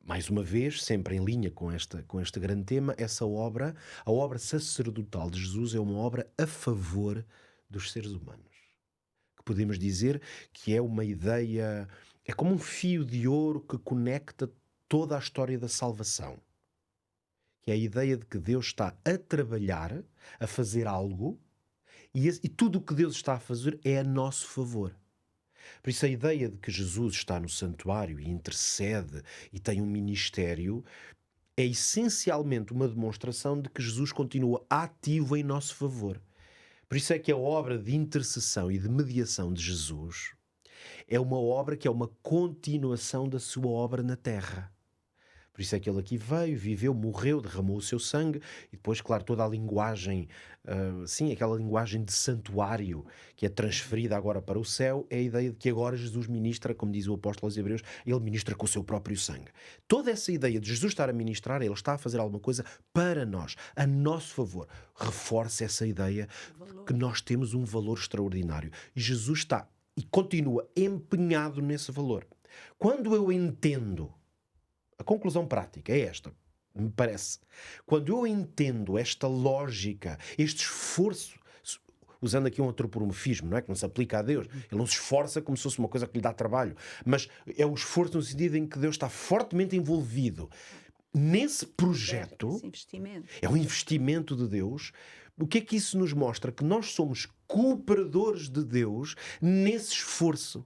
[SPEAKER 2] Mais uma vez, sempre em linha com este grande tema, essa obra, a obra sacerdotal de Jesus, é uma obra a favor dos seres humanos. Que podemos dizer que é uma ideia, é como um fio de ouro que conecta toda a história da salvação. Que é a ideia de que Deus está a trabalhar, a fazer algo, e tudo o que Deus está a fazer é a nosso favor. Por isso a ideia de que Jesus está no santuário e intercede e tem um ministério é essencialmente uma demonstração de que Jesus continua ativo em nosso favor. Por isso é que a obra de intercessão e de mediação de Jesus é uma obra que é uma continuação da sua obra na terra. Por isso é que ele aqui veio, viveu, morreu, derramou o seu sangue e depois, claro, toda a linguagem, aquela linguagem de santuário que é transferida agora para o céu, é a ideia de que agora Jesus ministra, como diz o apóstolo aos Hebreus, ele ministra com o seu próprio sangue. Toda essa ideia de Jesus estar a ministrar, ele está a fazer alguma coisa para nós, a nosso favor. Reforça essa ideia de que nós temos um valor extraordinário. E Jesus está e continua empenhado nesse valor. Quando eu entendo, a conclusão prática é esta, me parece. Quando eu entendo esta lógica, este esforço, usando aqui um antropomorfismo, não é? Que não se aplica a Deus, ele não se esforça como se fosse uma coisa que lhe dá trabalho, mas é o esforço no sentido em que Deus está fortemente envolvido nesse projeto, é um investimento de Deus. O que é que isso nos mostra? Que nós somos cooperadores de Deus nesse esforço.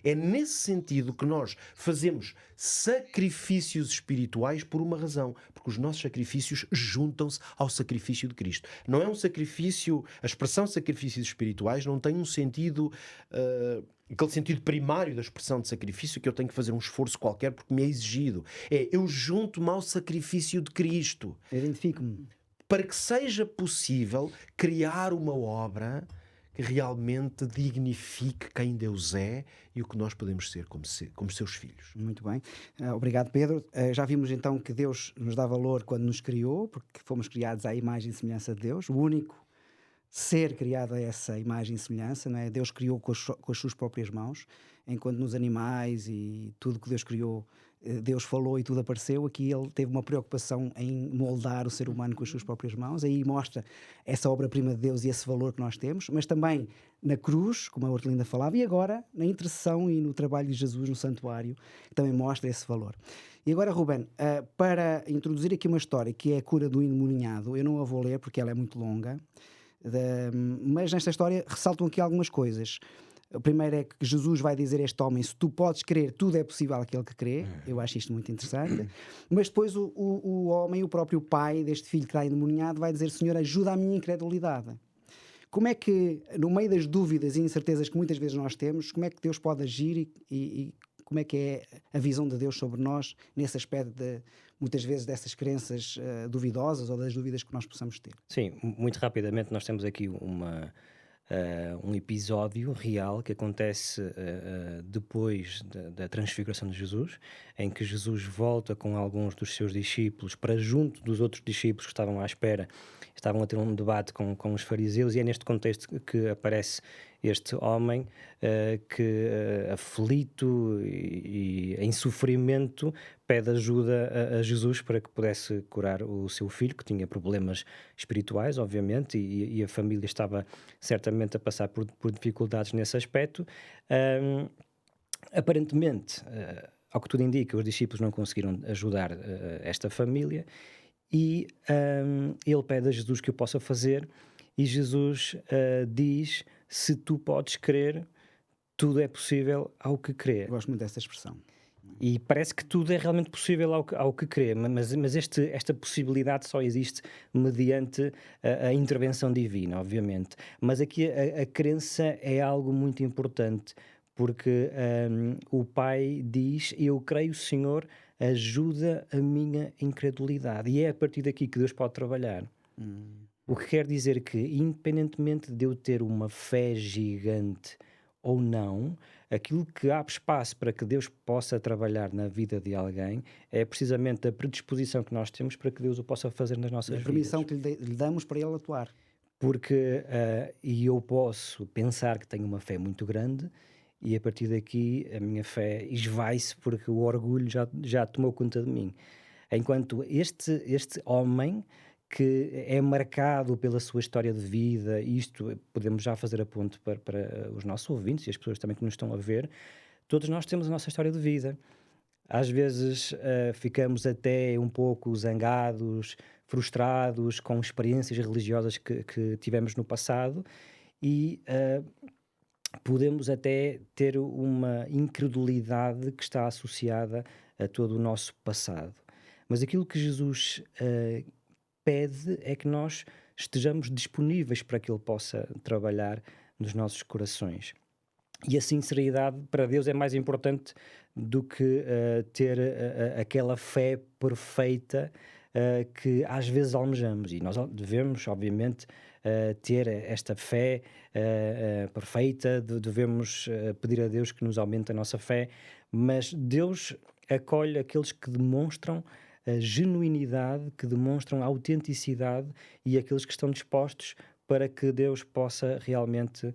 [SPEAKER 2] É nesse sentido que nós fazemos sacrifícios espirituais por uma razão, porque os nossos sacrifícios juntam-se ao sacrifício de Cristo. Não é um sacrifício, a expressão sacrifícios espirituais não tem um sentido, aquele sentido primário da expressão de sacrifício, que eu tenho que fazer um esforço qualquer porque me é exigido. É, eu junto-me ao sacrifício de Cristo.
[SPEAKER 1] Identifico-me.
[SPEAKER 2] Para que seja possível criar uma obra que realmente dignifique quem Deus é e o que nós podemos ser como seus filhos.
[SPEAKER 1] Muito bem. Obrigado, Pedro. Já vimos então que Deus nos dá valor quando nos criou, porque fomos criados à imagem e semelhança de Deus. O único ser criado a essa imagem e semelhança, não é? Deus criou com as suas próprias mãos, enquanto nos animais e tudo que Deus criou, Deus falou e tudo apareceu. Aqui ele teve uma preocupação em moldar o ser humano com as suas próprias mãos. Aí mostra essa obra-prima de Deus e esse valor que nós temos, mas também na cruz, como a Hortelinda falava, e agora na intercessão e no trabalho de Jesus no santuário, que também mostra esse valor. E agora, Ruben, para introduzir aqui uma história que é a cura do endemoniado, eu não a vou ler porque ela é muito longa, mas nesta história ressaltam aqui algumas coisas. O primeiro é que Jesus vai dizer a este homem: se tu podes crer, tudo é possível àquele que crê. Eu acho isto muito interessante. Mas depois o homem, o próprio pai deste filho que está endemoniado, vai dizer: Senhor, ajuda a minha incredulidade. Como é que, no meio das dúvidas e incertezas que muitas vezes nós temos, como é que Deus pode agir e como é que é a visão de Deus sobre nós nesse aspecto de, muitas vezes, dessas crenças duvidosas ou das dúvidas que nós possamos ter?
[SPEAKER 4] Sim, muito rapidamente nós temos aqui um episódio real que acontece depois da transfiguração de Jesus, em que Jesus volta com alguns dos seus discípulos para junto dos outros discípulos que estavam à espera, estavam a ter um debate com os fariseus, e é neste contexto que aparece este homem que, aflito e em sofrimento, pede ajuda a Jesus para que pudesse curar o seu filho, que tinha problemas espirituais, obviamente, e a família estava certamente a passar por dificuldades nesse aspecto. Aparentemente, ao que tudo indica, os discípulos não conseguiram ajudar esta família, e ele pede a Jesus que o possa fazer, e Jesus diz: se tu podes crer, tudo é possível ao que crê.
[SPEAKER 1] Eu gosto muito dessa expressão.
[SPEAKER 4] E parece que tudo é realmente possível ao que crê, mas esta possibilidade só existe mediante a intervenção divina, obviamente. Mas aqui a crença é algo muito importante, porque o Pai diz: eu creio, Senhor, ajuda a minha incredulidade. E é a partir daqui que Deus pode trabalhar. O que quer dizer que, independentemente de eu ter uma fé gigante ou não, aquilo que abre espaço para que Deus possa trabalhar na vida de alguém é precisamente a predisposição que nós temos para que Deus o possa fazer nas nossas
[SPEAKER 1] A
[SPEAKER 4] vidas.
[SPEAKER 1] permissão que lhe damos para ele atuar.
[SPEAKER 4] Porque e eu posso pensar que tenho uma fé muito grande, e a partir daqui a minha fé esvai-se porque o orgulho já tomou conta de mim. Enquanto este homem, que é marcado pela sua história de vida, isto podemos já fazer a ponte para os nossos ouvintes e as pessoas também que nos estão a ver, todos nós temos a nossa história de vida. Às vezes ficamos até um pouco zangados, frustrados com experiências religiosas que tivemos no passado, e podemos até ter uma incredulidade que está associada a todo o nosso passado. Mas aquilo que Jesus pede é que nós estejamos disponíveis para que Ele possa trabalhar nos nossos corações. E a sinceridade para Deus é mais importante do que ter aquela fé perfeita que às vezes almejamos. E nós devemos, obviamente, ter esta fé perfeita, devemos pedir a Deus que nos aumente a nossa fé, mas Deus acolhe aqueles que demonstram a genuinidade, que demonstram a autenticidade, e aqueles que estão dispostos para que Deus possa realmente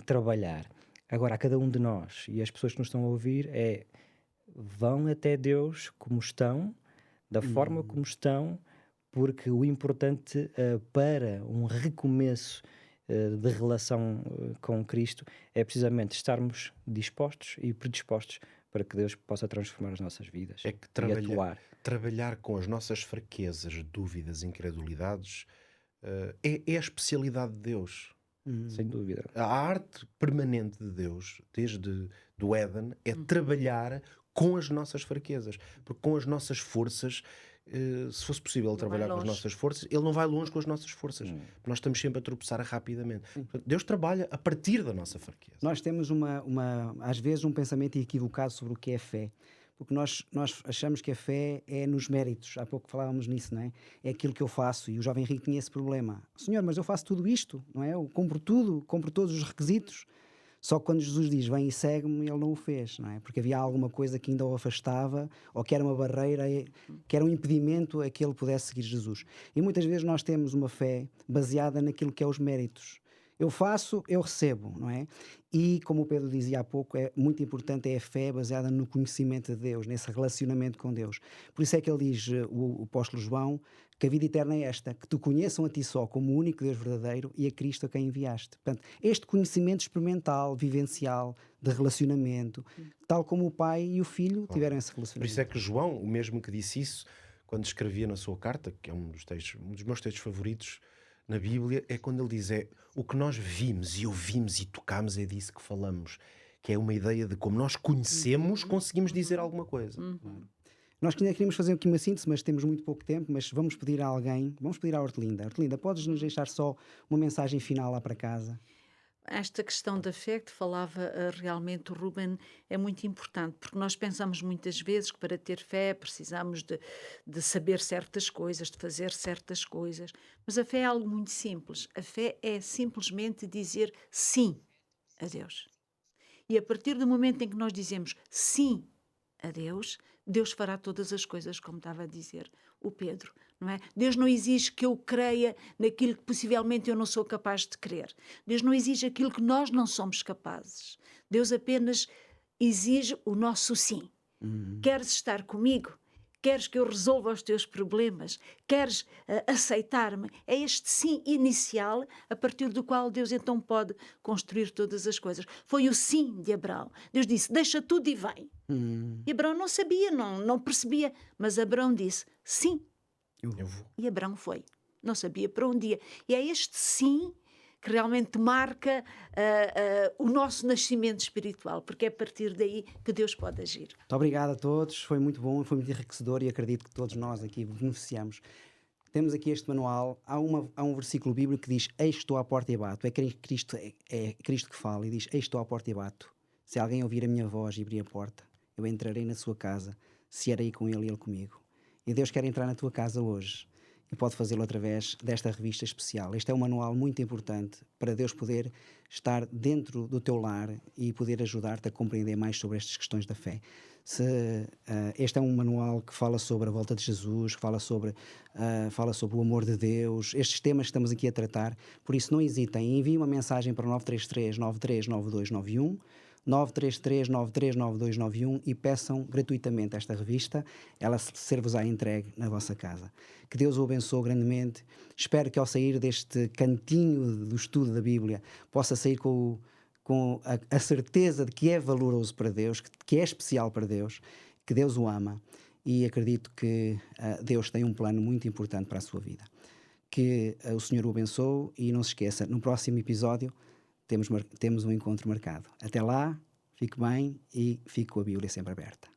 [SPEAKER 4] trabalhar. Agora, a cada um de nós e as pessoas que nos estão a ouvir vão até Deus como estão, da forma como estão, porque o importante para um recomeço de relação com Cristo é precisamente estarmos dispostos e predispostos para que Deus possa transformar as nossas vidas
[SPEAKER 2] É que
[SPEAKER 4] e atuar.
[SPEAKER 2] trabalhar com as nossas fraquezas, dúvidas, incredulidades, é a especialidade de Deus.
[SPEAKER 4] Sem dúvida.
[SPEAKER 2] A arte permanente de Deus, desde do Éden, é trabalhar com as nossas fraquezas. Porque com as nossas forças, se fosse possível
[SPEAKER 3] Não
[SPEAKER 2] trabalhar
[SPEAKER 3] vai
[SPEAKER 2] com as
[SPEAKER 3] longe.
[SPEAKER 2] nossas forças, ele não vai longe com as nossas forças. Nós estamos sempre a tropeçar rapidamente. Portanto, Deus trabalha a partir da nossa fraqueza.
[SPEAKER 1] Nós temos às vezes um pensamento equivocado sobre o que é fé. Porque nós achamos que a fé é nos méritos. Há pouco falávamos nisso, não é? É aquilo que eu faço. E o jovem rico tinha esse problema. Senhor, mas eu faço tudo isto, não é? Eu compro tudo, compro todos os requisitos. Só que quando Jesus diz, vem e segue-me, ele não o fez, não é? Porque havia alguma coisa que ainda o afastava, ou que era uma barreira, que era um impedimento a que ele pudesse seguir Jesus. E muitas vezes nós temos uma fé baseada naquilo que é os méritos. Eu faço, eu recebo, não é? E, como o Pedro dizia há pouco, é muito importante a fé baseada no conhecimento de Deus, nesse relacionamento com Deus. Por isso é que ele diz, o apóstolo João, que a vida eterna é esta, que te conheçam a ti só como o único Deus verdadeiro e a Cristo a quem enviaste. Portanto, este conhecimento experimental, vivencial, de relacionamento, tal como o pai e o filho tiveram esse
[SPEAKER 2] Por
[SPEAKER 1] relacionamento.
[SPEAKER 2] isso é que João, o mesmo que disse isso, quando escrevia na sua carta, que é um dos meus textos favoritos na Bíblia, é quando ele diz, o que nós vimos e ouvimos e tocamos é disso que falamos, que é uma ideia de como nós conhecemos, conseguimos dizer alguma coisa.
[SPEAKER 1] Nós queríamos fazer aqui uma síntese, mas temos muito pouco tempo, mas vamos pedir a alguém, vamos pedir à Hortelinda. Hortelinda, podes nos deixar só uma mensagem final lá para casa?
[SPEAKER 3] Esta questão da fé que te falava realmente o Ruben é muito importante, porque nós pensamos muitas vezes que para ter fé precisamos de saber certas coisas, de fazer certas coisas, mas a fé é algo muito simples. A fé é simplesmente dizer sim a Deus. E a partir do momento em que nós dizemos sim a Deus, Deus fará todas as coisas, como estava a dizer o Pedro, não é? Deus não exige que eu creia naquilo que possivelmente eu não sou capaz de crer. Deus não exige aquilo que nós não somos capazes. Deus apenas exige o nosso sim. Queres estar comigo? Queres que eu resolva os teus problemas? Queres aceitar-me? É este sim inicial a partir do qual Deus então pode construir todas as coisas. Foi o sim de Abraão. Deus disse, deixa tudo e vem. E Abraão não sabia, não percebia, mas Abraão disse, sim.
[SPEAKER 2] Eu vou.
[SPEAKER 3] E Abraão foi. Não sabia para onde ia. E é este sim que realmente marca o nosso nascimento espiritual, porque é a partir daí que Deus pode agir.
[SPEAKER 1] Muito obrigado a todos, foi muito bom, foi muito enriquecedor e acredito que todos nós aqui beneficiamos. Temos aqui este manual, há um versículo bíblico que diz, eis que estou à porta e bato. É Cristo que fala e diz, eis que estou à porta e bato. Se alguém ouvir a minha voz e abrir a porta, eu entrarei na sua casa, cearei com ele e ele comigo. E Deus quer entrar na tua casa hoje e pode fazê-lo através desta revista especial. Este é um manual muito importante para Deus poder estar dentro do teu lar e poder ajudar-te a compreender mais sobre estas questões da fé. Este é um manual que fala sobre a volta de Jesus, que fala sobre o amor de Deus, estes temas que estamos aqui a tratar. Por isso, não hesitem, enviem uma mensagem para o 933 93 9291, 933 93 9291 e peçam gratuitamente esta revista. Ela ser-vos-á entregue na vossa casa. Que Deus o abençoe grandemente. Espero que ao sair deste cantinho do estudo da Bíblia possa sair com a certeza de que é valoroso para Deus, que é especial para Deus, que Deus o ama e acredito que Deus tem um plano muito importante para a sua vida. Que o Senhor o abençoe e não se esqueça, no próximo episódio temos um encontro marcado. Até lá, fique bem e fique com a Bíblia sempre aberta.